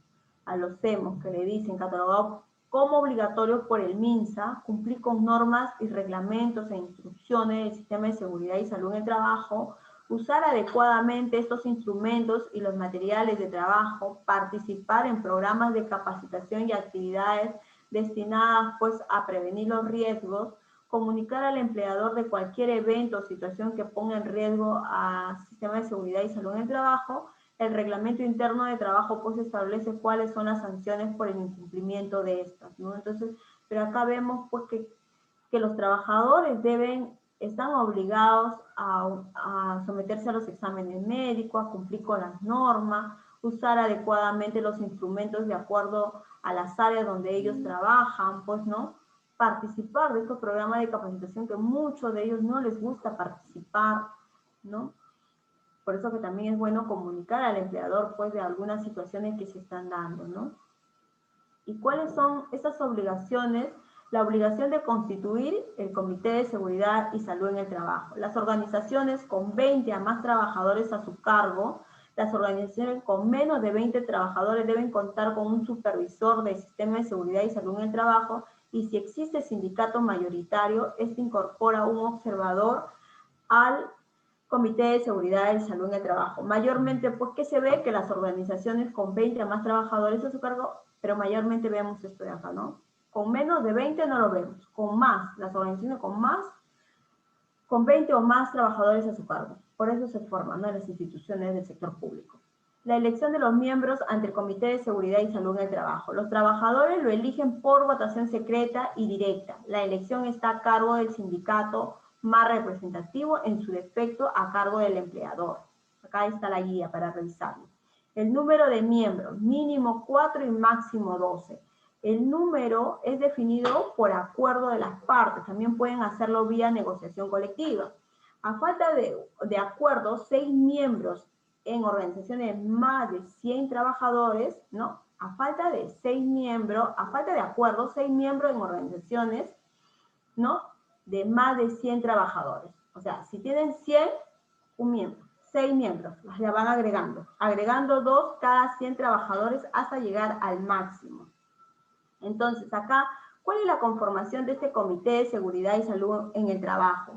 A los CEMOS, que le dicen, catalogados como obligatorios por el MINSA, cumplir con normas y reglamentos e instrucciones del sistema de seguridad y salud en el trabajo, usar adecuadamente estos instrumentos y los materiales de trabajo, participar en programas de capacitación y actividades destinadas pues a prevenir los riesgos, comunicar al empleador de cualquier evento o situación que ponga en riesgo al sistema de seguridad y salud en el trabajo. El reglamento interno de trabajo pues establece cuáles son las sanciones por el incumplimiento de estas, ¿no? Entonces, pero acá vemos pues que los trabajadores están obligados a someterse a los exámenes médicos, a cumplir con las normas, usar adecuadamente los instrumentos de acuerdo a las áreas donde ellos trabajan, pues, ¿no? Participar de estos programas de capacitación que muchos de ellos no les gusta participar, ¿no? Por eso que también es bueno comunicar al empleador, pues, de algunas situaciones que se están dando, ¿no? ¿Y cuáles son esas obligaciones? La obligación de constituir el Comité de Seguridad y Salud en el Trabajo. Las organizaciones con 20 a más trabajadores a su cargo, las organizaciones con menos de 20 trabajadores deben contar con un supervisor del sistema de seguridad y salud en el trabajo, y si existe sindicato mayoritario, este incorpora un observador al Comité de Seguridad y Salud en el Trabajo. Mayormente, pues, ¿qué se ve? Que las organizaciones con 20 a más trabajadores a su cargo, pero mayormente vemos esto de acá, ¿no? Con menos de 20 no lo vemos. Con más, las organizaciones con 20 o más trabajadores a su cargo. Por eso se forman, ¿no?, las instituciones del sector público. La elección de los miembros ante el Comité de Seguridad y Salud en el Trabajo. Los trabajadores lo eligen por votación secreta y directa. La elección está a cargo del sindicato más representativo, en su defecto a cargo del empleador. Acá está la guía para revisarlo. El número de miembros, mínimo 4 y máximo 12. El número es definido por acuerdo de las partes, también pueden hacerlo vía negociación colectiva. A falta de acuerdo, 6 miembros en organizaciones más de 100 trabajadores, ¿no? A falta de acuerdo, 6 miembros en organizaciones, ¿no?, de más de 100 trabajadores. O sea, si tienen 100, un miembro. 6 miembros, la van agregando 2 cada 100 trabajadores hasta llegar al máximo. Entonces, acá, ¿cuál es la conformación de este Comité de Seguridad y Salud en el Trabajo?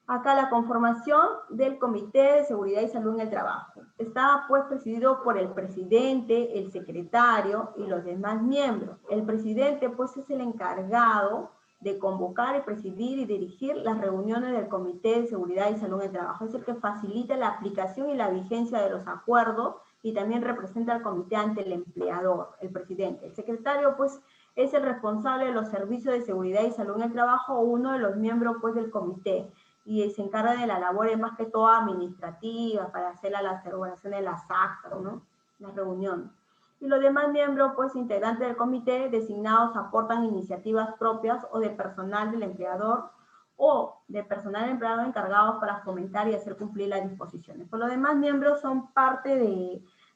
Acá la conformación del Comité de Seguridad y Salud en el Trabajo. Está pues presidido por el presidente, el secretario y los demás miembros. El presidente pues es el encargado de convocar y presidir y dirigir las reuniones del Comité de Seguridad y Salud en el Trabajo. Es el que facilita la aplicación y la vigencia de los acuerdos y también representa al comité ante el empleador, el presidente. El secretario, pues, es el responsable de los servicios de seguridad y salud en el trabajo, o uno de los miembros, pues, del comité, y se encarga de la labor más que todo administrativa, para hacer la elaboración de las actas, ¿no? Las reuniones. Y los demás miembros, pues, integrantes del comité designados aportan iniciativas propias o de personal del empleador o de personal empleado encargados para fomentar y hacer cumplir las disposiciones. Por los demás miembros son parte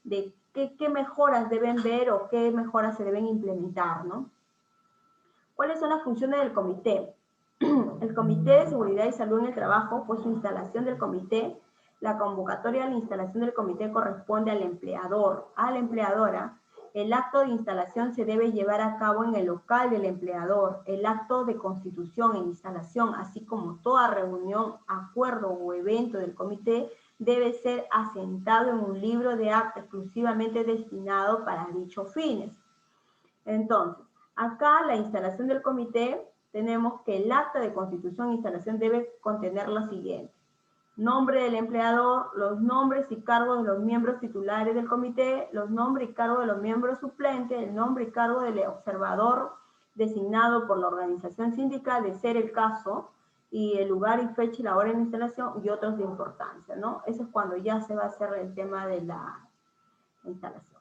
de qué mejoras deben ver o qué mejoras se deben implementar, ¿no? ¿Cuáles son las funciones del comité? El Comité de Seguridad y Salud en el Trabajo, pues su instalación del comité, la convocatoria a la instalación del comité corresponde al empleador, a la empleadora. El acto de instalación se debe llevar a cabo en el local del empleador. El acto de constitución e instalación, así como toda reunión, acuerdo o evento del comité, debe ser asentado en un libro de acta exclusivamente destinado para dichos fines. Entonces, acá la instalación del comité, tenemos que el acta de constitución e instalación debe contener lo siguiente: nombre del empleador, los nombres y cargos de los miembros titulares del comité, los nombres y cargos de los miembros suplentes, el nombre y cargo del observador designado por la organización sindical, de ser el caso, y el lugar y fecha y la hora de instalación, y otros de importancia, ¿no? Eso es cuando ya se va a hacer el tema de la instalación.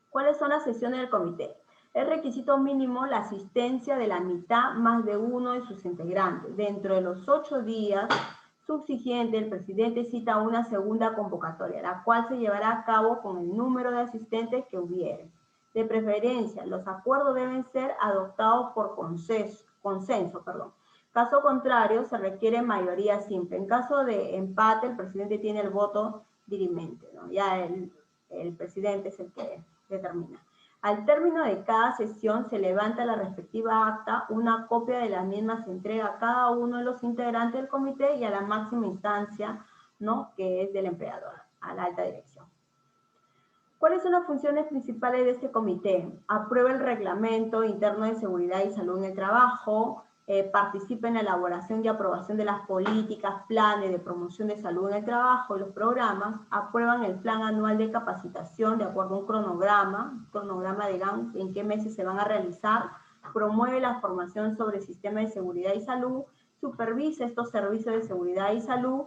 ¿Cuáles son las sesiones del comité? Es requisito mínimo la asistencia de la mitad más de uno de sus integrantes. Dentro de los 8 días subsiguientes, el presidente cita una segunda convocatoria, la cual se llevará a cabo con el número de asistentes que hubiere. De preferencia, los acuerdos deben ser adoptados por consenso. Caso contrario, se requiere mayoría simple. En caso de empate, el presidente tiene el voto dirimente, ¿no? Ya el presidente es el que determina. Al término de cada sesión se levanta la respectiva acta, una copia de la misma se entrega a cada uno de los integrantes del comité y a la máxima instancia, ¿no?, que es del empleador, a la alta dirección. ¿Cuáles son las funciones principales de este comité? Aprueba el reglamento interno de seguridad y salud en el trabajo, participa en la elaboración y aprobación de las políticas, planes de promoción de salud en el trabajo y los programas, aprueban el plan anual de capacitación de acuerdo a un cronograma de en qué meses se van a realizar, promueve la formación sobre el sistema de seguridad y salud, supervisa estos servicios de seguridad y salud,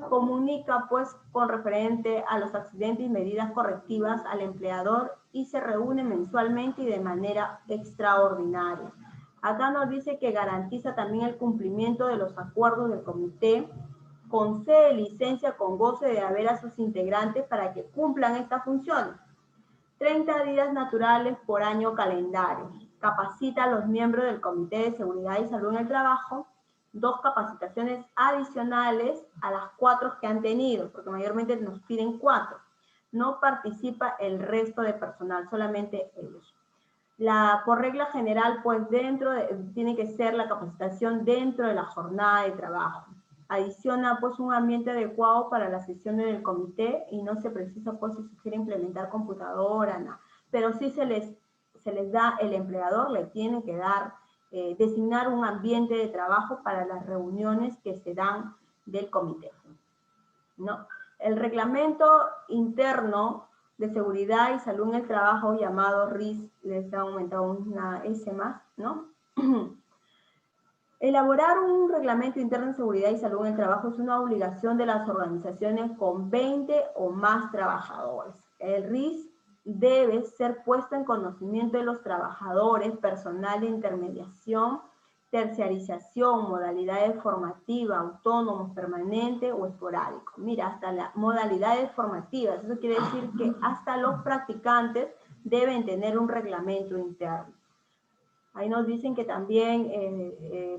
comunica pues con referente a los accidentes y medidas correctivas al empleador y se reúne mensualmente y de manera extraordinaria. Acá nos dice que garantiza también el cumplimiento de los acuerdos del comité, concede licencia con goce de haber a sus integrantes para que cumplan estas funciones. 30 días naturales por año calendario. Capacita a los miembros del Comité de Seguridad y Salud en el Trabajo, 2 capacitaciones adicionales a las 4 que han tenido, porque mayormente nos piden 4. No participa el resto de personal, solamente ellos. Por regla general, pues tiene que ser la capacitación dentro de la jornada de trabajo. Adiciona pues un ambiente adecuado para las sesiones del comité y no se precisa pues si se quiere implementar computadora, no. Pero sí se les da, el empleador le tiene que dar, designar un ambiente de trabajo para las reuniones que se dan del comité, ¿no? El reglamento interno de seguridad y salud en el trabajo, llamado RIS, les ha aumentado una S más, ¿no? Elaborar un reglamento interno de seguridad y salud en el trabajo es una obligación de las organizaciones con 20 o más trabajadores. El RIS debe ser puesto en conocimiento de los trabajadores, personal de intermediación, terciarización, modalidades formativas, autónomos, permanente o esporádico. Mira, hasta las modalidades formativas, eso quiere decir que hasta los practicantes deben tener un reglamento interno. Ahí nos dicen que también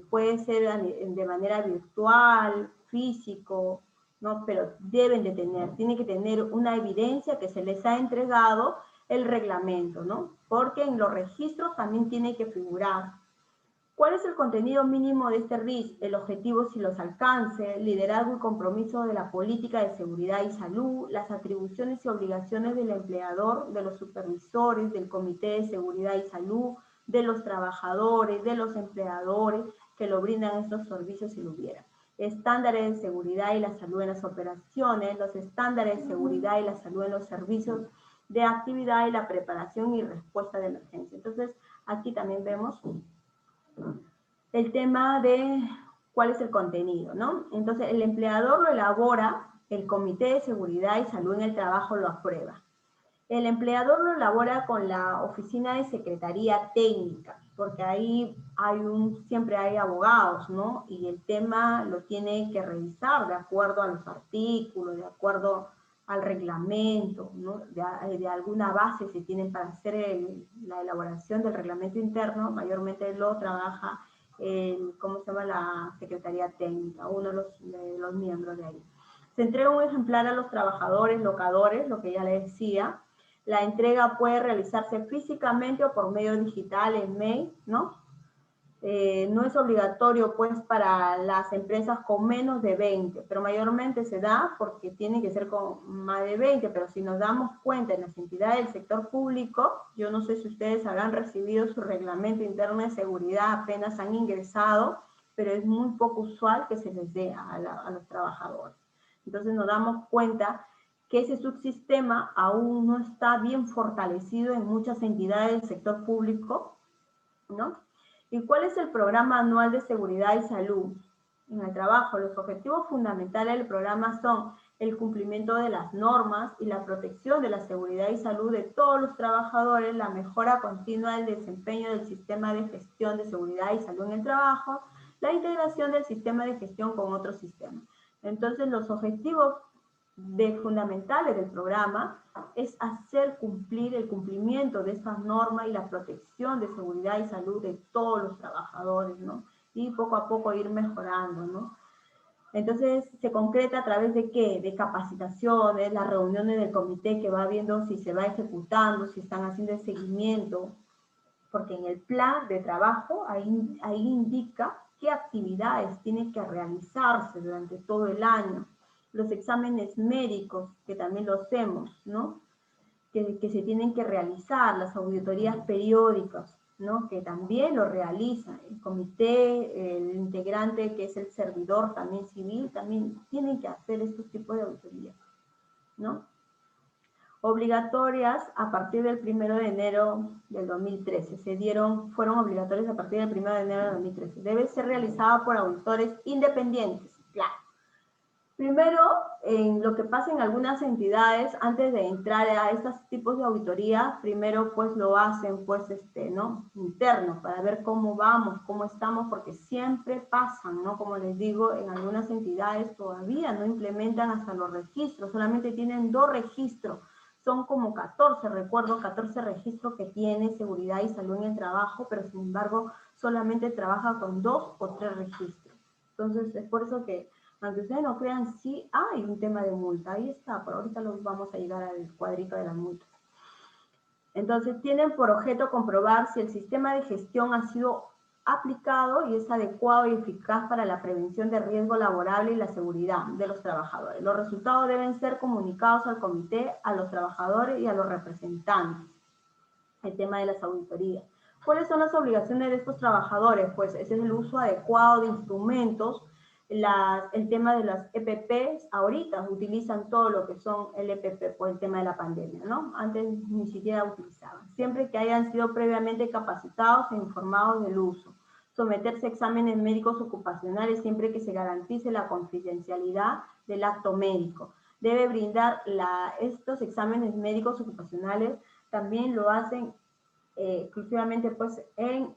puede ser de manera virtual, físico, ¿no? Pero tiene que tener una evidencia que se les ha entregado el reglamento, ¿no? Porque en los registros también tiene que figurar. ¿Cuál es el contenido mínimo de este RIS? El objetivo y los alcances, liderazgo y compromiso de la política de seguridad y salud, las atribuciones y obligaciones del empleador, de los supervisores, del Comité de Seguridad y Salud, de los trabajadores, de los empleadores que lo brindan estos servicios si lo hubiera. estándares de seguridad y la salud en las operaciones, los estándares de seguridad y la salud en los servicios de actividad y la preparación y respuesta de emergencia. Entonces, aquí también vemos el tema de cuál es el contenido, ¿no? Entonces, el empleador lo elabora, el Comité de Seguridad y Salud en el Trabajo lo aprueba. El empleador lo elabora con la oficina de secretaría técnica, porque ahí siempre hay abogados, ¿no? Y el tema lo tiene que revisar de acuerdo a los artículos, de acuerdo al reglamento, ¿no? De alguna base se tienen para hacer la elaboración del reglamento interno, mayormente lo trabaja ¿cómo se llama? La secretaría técnica, uno de los miembros de ahí. Se entrega un ejemplar a los trabajadores, locadores, lo que ya les decía. La entrega puede realizarse físicamente o por medio digital, en mail, ¿no? No es obligatorio, pues, para las empresas con menos de 20, pero mayormente se da porque tiene que ser con más de 20, pero si nos damos cuenta en las entidades del sector público, yo no sé si ustedes habrán recibido su reglamento interno de seguridad, apenas han ingresado, pero es muy poco usual que se les dé a los trabajadores. Entonces nos damos cuenta que ese subsistema aún no está bien fortalecido en muchas entidades del sector público, ¿no? ¿Y cuál es el programa anual de seguridad y salud en el trabajo? Los objetivos fundamentales del programa son el cumplimiento de las normas y la protección de la seguridad y salud de todos los trabajadores, la mejora continua del desempeño del sistema de gestión de seguridad y salud en el trabajo, la integración del sistema de gestión con otros sistemas. Entonces, los objetivos fundamentales del programa es hacer cumplir el cumplimiento de estas normas y la protección de seguridad y salud de todos los trabajadores, ¿no? Y poco a poco ir mejorando, ¿no? Entonces, se concreta a través de ¿qué? De capacitaciones, las reuniones del comité que va viendo si se va ejecutando, si están haciendo el seguimiento, porque en el plan de trabajo ahí indica qué actividades tienen que realizarse durante todo el año. Los exámenes médicos, que también lo hacemos, ¿no? Que se tienen que realizar, las auditorías periódicas, ¿no? Que también lo realizan. El comité, el integrante que es el servidor también civil, también tienen que hacer estos tipos de auditorías, ¿no? Obligatorias a partir del 1 de enero del 2013. Fueron obligatorias a partir del 1 de enero del 2013. Debe ser realizada por auditores independientes, claro. Primero, en lo que pasa en algunas entidades, antes de entrar a estos tipos de auditoría, primero pues lo hacen pues ¿no? Interno, para ver cómo vamos, cómo estamos, porque siempre pasan, ¿no? Como les digo, en algunas entidades todavía no implementan hasta los registros, solamente tienen 2 registros, son como 14, recuerdo, 14 registros que tiene seguridad y salud en el trabajo, pero sin embargo solamente trabaja con 2 o 3 registros. Entonces es por eso que, aunque ustedes no crean, sí hay un tema de multa. Ahí está, por ahorita los vamos a llegar al cuadrito de las multas. Entonces, tienen por objeto comprobar si el sistema de gestión ha sido aplicado y es adecuado y eficaz para la prevención de riesgo laboral y la seguridad de los trabajadores. Los resultados deben ser comunicados al comité, a los trabajadores y a los representantes. El tema de las auditorías. ¿Cuáles son las obligaciones de estos trabajadores? Pues ese es el uso adecuado de instrumentos. El tema de las EPPs, ahorita utilizan todo lo que son el EPP por el tema de la pandemia, ¿no? Antes ni siquiera utilizaban. Siempre que hayan sido previamente capacitados e informados del uso. Someterse a exámenes médicos ocupacionales siempre que se garantice la confidencialidad del acto médico. Debe brindar estos exámenes médicos ocupacionales, también lo hacen exclusivamente pues en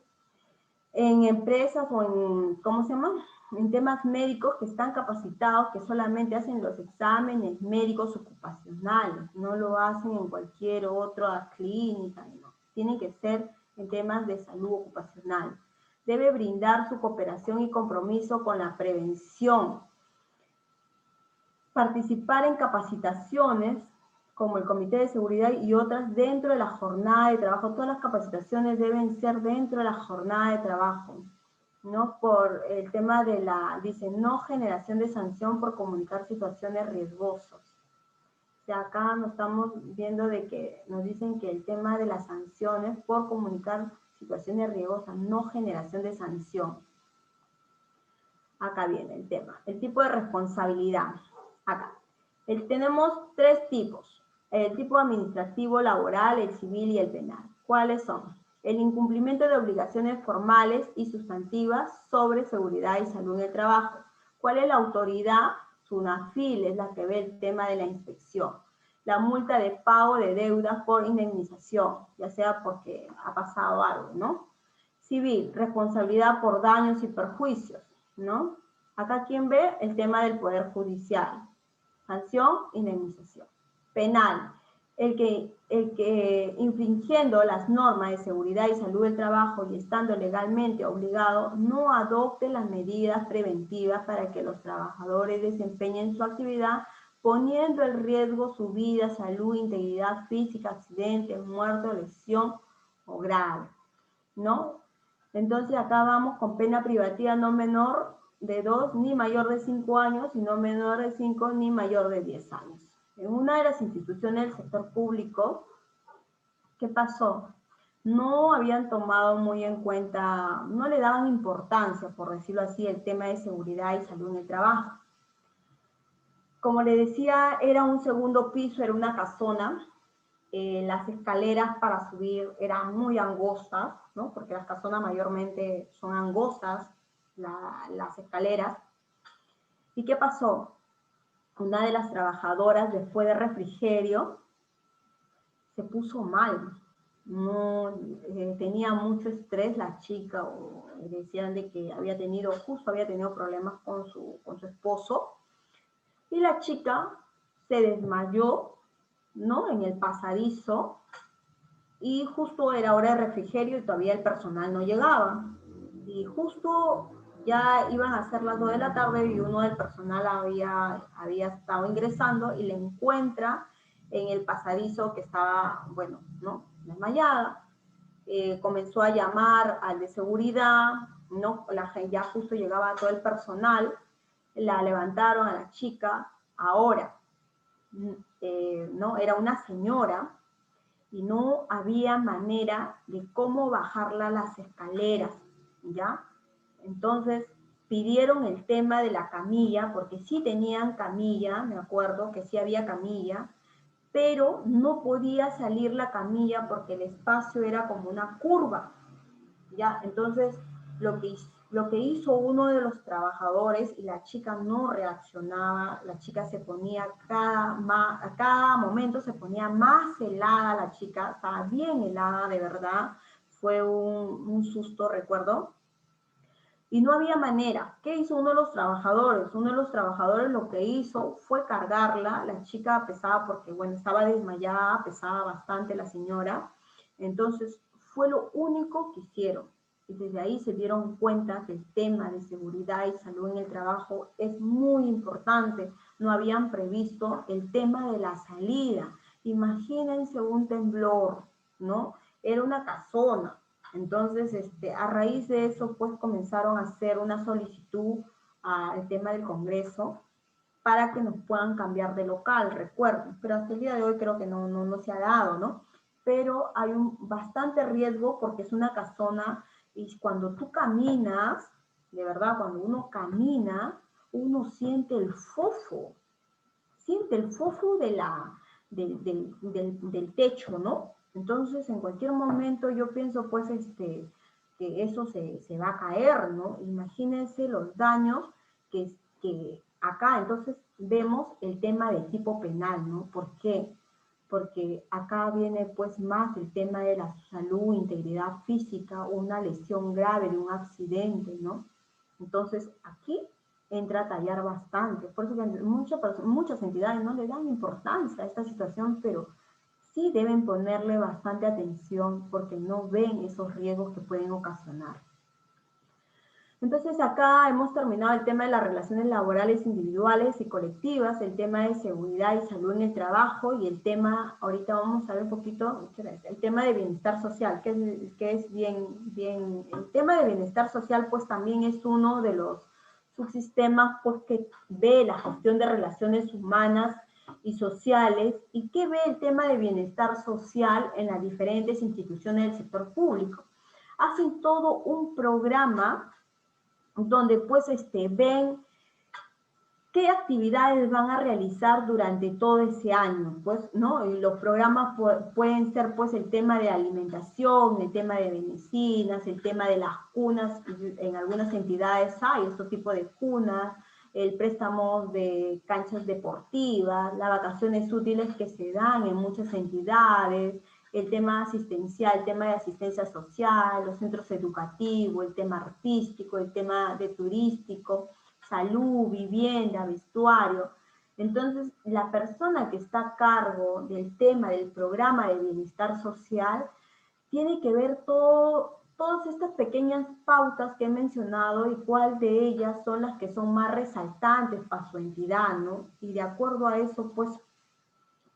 empresas o en, ¿cómo se llama? En temas médicos que están capacitados, que solamente hacen los exámenes médicos ocupacionales, no lo hacen en cualquier otra clínica, no. Tienen que ser en temas de salud ocupacional. Debe brindar su cooperación y compromiso con la prevención. Participar en capacitaciones como el Comité de Seguridad y otras dentro de la jornada de trabajo. Todas las capacitaciones deben ser dentro de la jornada de trabajo, ¿no? Por el tema de dice, no generación de sanción por comunicar situaciones riesgosas. O sea, acá nos estamos viendo de que nos dicen que el tema de las sanciones por comunicar situaciones riesgosas, no generación de sanción. Acá viene el tema, el tipo de responsabilidad. Acá. Tenemos tres tipos, el tipo administrativo, laboral, el civil y el penal. ¿Cuáles son? El incumplimiento de obligaciones formales y sustantivas sobre seguridad y salud en el trabajo. ¿Cuál es la autoridad? SUNAFIL es la que ve el tema de la inspección. La multa de pago de deudas por indemnización, ya sea porque ha pasado algo, ¿no? Civil, responsabilidad por daños y perjuicios, ¿no? Acá, ¿quién ve? El tema del Poder Judicial. Sanción, indemnización. Penal, el que infringiendo las normas de seguridad y salud del trabajo y estando legalmente obligado, no adopte las medidas preventivas para que los trabajadores desempeñen su actividad, poniendo en riesgo su vida, salud, integridad física, accidente, muerte, lesión o grave, ¿no? Entonces acá vamos con pena privativa no menor de 2 ni mayor de 5 años y no menor de 5 ni mayor de 10 años. En una de las instituciones del sector público, ¿qué pasó? No habían tomado muy en cuenta, no le daban importancia, por decirlo así, el tema de seguridad y salud en el trabajo. Como le decía, era un segundo piso, era una casona. Las escaleras para subir eran muy angostas, ¿no? Porque las casonas mayormente son angostas, las escaleras. ¿Y qué pasó? Una de las trabajadoras, después de refrigerio, se puso mal. No, tenía mucho estrés la chica, o decían de que justo había tenido problemas con su esposo, y la chica se desmayó, ¿no? En el pasadizo, y justo era hora de refrigerio y todavía el personal no llegaba. Y justo ya iban a ser las 2 de la tarde y uno del personal había estado ingresando y le encuentra en el pasadizo que estaba, bueno, ¿no? Desmayada. Comenzó a llamar al de seguridad, ¿no? Ya justo llegaba todo el personal, la levantaron a la chica. Ahora, ¿no? Era una señora y no había manera de cómo bajarla las escaleras, ¿ya? Entonces pidieron el tema de la camilla, porque sí tenían camilla, me acuerdo que sí había camilla, pero no podía salir la camilla porque el espacio era como una curva, ¿ya? Entonces lo que hizo uno de los trabajadores, y la chica no reaccionaba, la chica se ponía a cada momento se ponía más helada la chica, estaba bien helada de verdad, fue un susto, recuerdo, y no había manera. ¿Qué hizo uno de los trabajadores? Uno de los trabajadores lo que hizo fue cargarla, la chica pesaba porque, bueno, estaba desmayada, pesaba bastante la señora, entonces fue lo único que hicieron. Y desde ahí se dieron cuenta que el tema de seguridad y salud en el trabajo es muy importante. No habían previsto el tema de la salida. Imagínense un temblor, ¿no? Era una casona. Entonces, a raíz de eso, pues comenzaron a hacer una solicitud al tema del Congreso para que nos puedan cambiar de local, recuerden. Pero hasta el día de hoy creo que no se ha dado, ¿no? Pero hay bastante riesgo porque es una casona. Y cuando tú caminas, de verdad, cuando uno camina, uno siente el fofo del techo, ¿no? Entonces, en cualquier momento yo pienso, pues, que eso se va a caer, ¿no? Imagínense los daños que acá, entonces, vemos el tema de tipo penal, ¿no? ¿Por qué? Porque acá viene pues más el tema de la salud, integridad física, una lesión grave de un accidente, ¿no? Entonces aquí entra a tallar bastante, por eso que muchas entidades no le dan importancia a esta situación, pero sí deben ponerle bastante atención porque no ven esos riesgos que pueden ocasionar. Entonces acá hemos terminado el tema de las relaciones laborales individuales y colectivas, el tema de seguridad y salud en el trabajo y el tema, ahorita vamos a ver un poquito, el tema de bienestar social, que es bien, el tema de bienestar social pues también es uno de los subsistemas pues que ve la gestión de relaciones humanas y sociales y que ve el tema de bienestar social en las diferentes instituciones del sector público. Hacen todo un programa donde pues ven qué actividades van a realizar durante todo ese año, pues, ¿no? Y los programas pueden ser, pues, el tema de alimentación, el tema de medicinas, el tema de las cunas, en algunas entidades hay este tipo de cunas, el préstamo de canchas deportivas, las vacaciones útiles que se dan en muchas entidades, el tema asistencial, el tema de asistencia social, los centros educativos, el tema artístico, el tema de turístico, salud, vivienda, vestuario. Entonces, la persona que está a cargo del tema del programa de bienestar social tiene que ver todas estas pequeñas pautas que he mencionado y cuál de ellas son las que son más resaltantes para su entidad, ¿no? Y de acuerdo a eso, pues,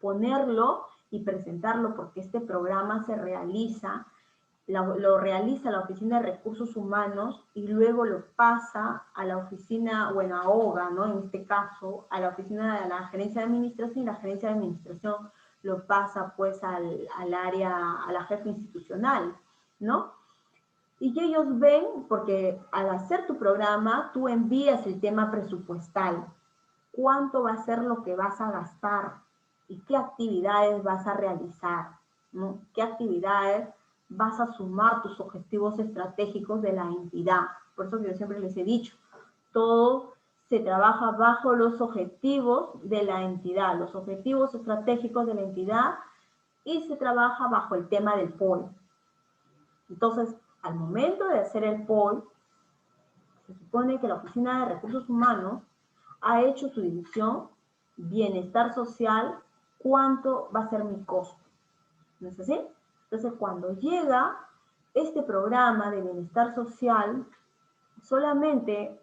ponerlo y presentarlo, porque este programa se realiza lo realiza la Oficina de Recursos Humanos y luego lo pasa a la oficina, bueno, a OGA, ¿no? En este caso, a la oficina de la Gerencia de Administración, y la Gerencia de Administración lo pasa pues al área, a la jefa institucional, ¿no? Y ellos ven, porque al hacer tu programa, tú envías el tema presupuestal, cuánto va a ser lo que vas a gastar y qué actividades vas a realizar, ¿no? ¿Qué actividades vas a sumar tus objetivos estratégicos de la entidad? Por eso que yo siempre les he dicho, todo se trabaja bajo los objetivos de la entidad, los objetivos estratégicos de la entidad, y se trabaja bajo el tema del POI. Entonces, al momento de hacer el POI, se supone que la Oficina de Recursos Humanos ha hecho su división, bienestar social, cuánto va a ser mi costo. ¿No es así? Entonces, cuando llega este programa de bienestar social, solamente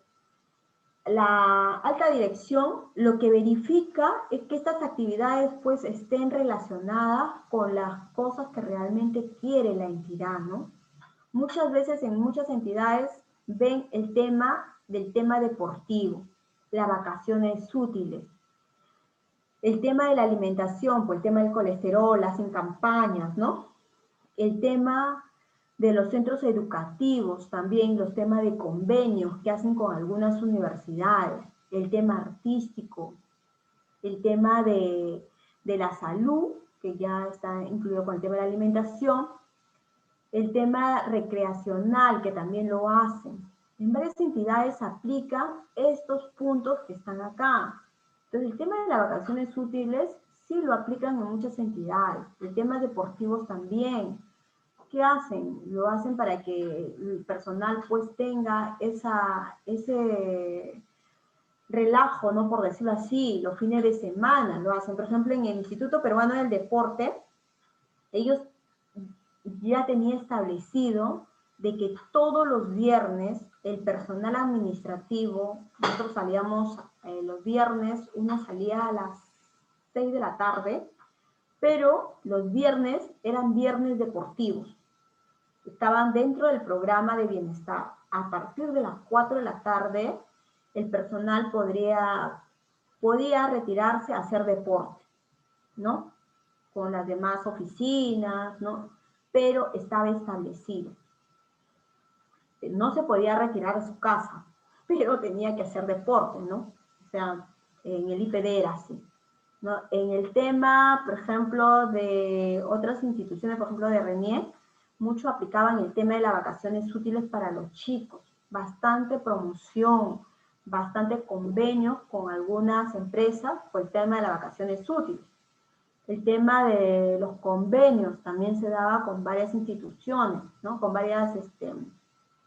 la alta dirección lo que verifica es que estas actividades pues estén relacionadas con las cosas que realmente quiere la entidad, ¿no? Muchas veces en muchas entidades ven el tema del tema deportivo, las vacaciones útiles, el tema de la alimentación, por el tema del colesterol, hacen campañas, ¿no? El tema de los centros educativos, también los temas de convenios que hacen con algunas universidades, el tema artístico, el tema de la salud, que ya está incluido con el tema de la alimentación, el tema recreacional, que también lo hacen. En varias entidades aplican estos puntos que están acá. Entonces, el tema de las vacaciones útiles sí lo aplican en muchas entidades. El tema deportivos también. ¿Qué hacen? Lo hacen para que el personal pues tenga ese relajo, ¿no? Por decirlo así, los fines de semana lo hacen. Por ejemplo, en el Instituto Peruano del Deporte, ellos ya tenía establecido de que todos los viernes el personal administrativo, nosotros salíamos los viernes, uno salía a las 6 de la tarde, pero los viernes eran viernes deportivos. Estaban dentro del programa de bienestar. A partir de las 4 de la tarde, el personal podía retirarse a hacer deporte, ¿no? Con las demás oficinas, ¿no? Pero estaba establecido. No se podía retirar a su casa, pero tenía que hacer deporte, ¿no? O sea, en el IPD era así, ¿no? En el tema, por ejemplo, de otras instituciones, por ejemplo, de RENIEC, mucho aplicaban el tema de las vacaciones útiles para los chicos. Bastante promoción, bastante convenios con algunas empresas por el tema de las vacaciones útiles. El tema de los convenios también se daba con varias instituciones, ¿no? Con varias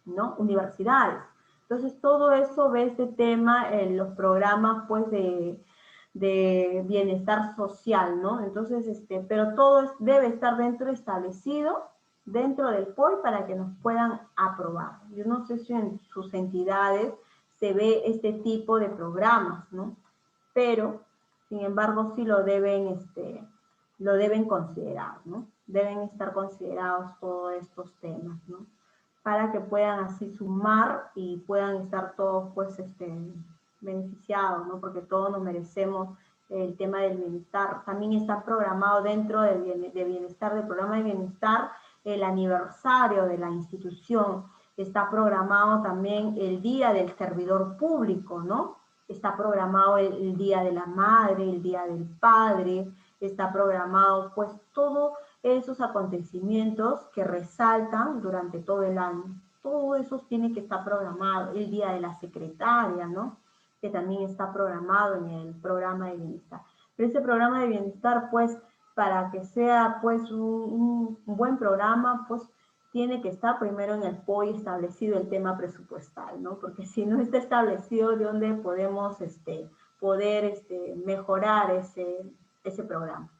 ¿no? Universidades. Entonces, todo eso ve este tema en los programas, pues, de bienestar social, ¿no? Entonces, pero todo debe estar establecido dentro del POI para que nos puedan aprobar. Yo no sé si en sus entidades se ve este tipo de programas, ¿no? Pero, sin embargo, sí lo deben considerar, ¿no? Deben estar considerados todos estos temas, ¿no? Para que puedan así sumar y puedan estar todos, pues, beneficiados, ¿no? Porque todos nos merecemos el tema del bienestar. También está programado dentro del programa de bienestar, el aniversario de la institución, está programado también el Día del Servidor Público, ¿no? Está programado el Día de la Madre, el Día del Padre, está programado pues todos esos acontecimientos que resaltan durante todo el año. Todo eso tiene que estar programado. El Día de la Secretaria, ¿no? Que también está programado en el programa de bienestar. Pero ese programa de bienestar, pues, para que sea pues un buen programa, pues tiene que estar primero en el POI establecido el tema presupuestal, ¿no? Porque si no está establecido, ¿de dónde podemos poder mejorar ese programa?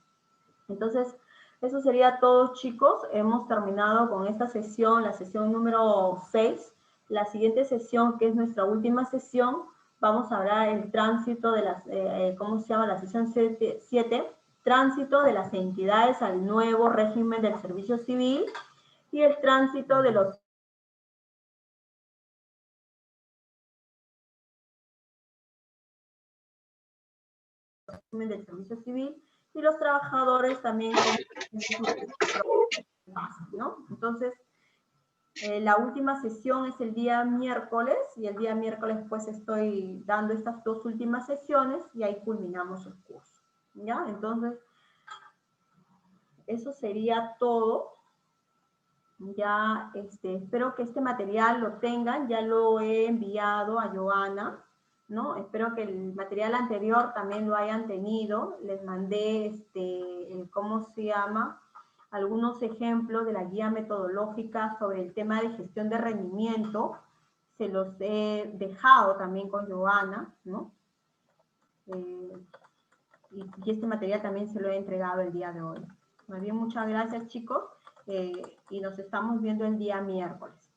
Entonces, eso sería todo, chicos. Hemos terminado con esta sesión, la sesión número 6. La siguiente sesión, que es nuestra última sesión, vamos a hablar del tránsito de las, ¿cómo se llama? La sesión 7, tránsito de las entidades al nuevo régimen del servicio civil y el tránsito de los régimen del servicio civil y los trabajadores también, ¿no? Entonces, la última sesión es el día miércoles y el día miércoles pues estoy dando estas dos últimas sesiones y ahí culminamos el curso, ¿ya? Entonces, eso sería todo. Ya, espero que este material lo tengan, ya lo he enviado a Joana, ¿no? Espero que el material anterior también lo hayan tenido. Les mandé, ¿cómo se llama? Algunos ejemplos de la guía metodológica sobre el tema de gestión de rendimiento. Se los he dejado también con Joana, ¿no? Y este material también se lo he entregado el día de hoy. Muy bien, muchas gracias, chicos. Y nos estamos viendo el día miércoles.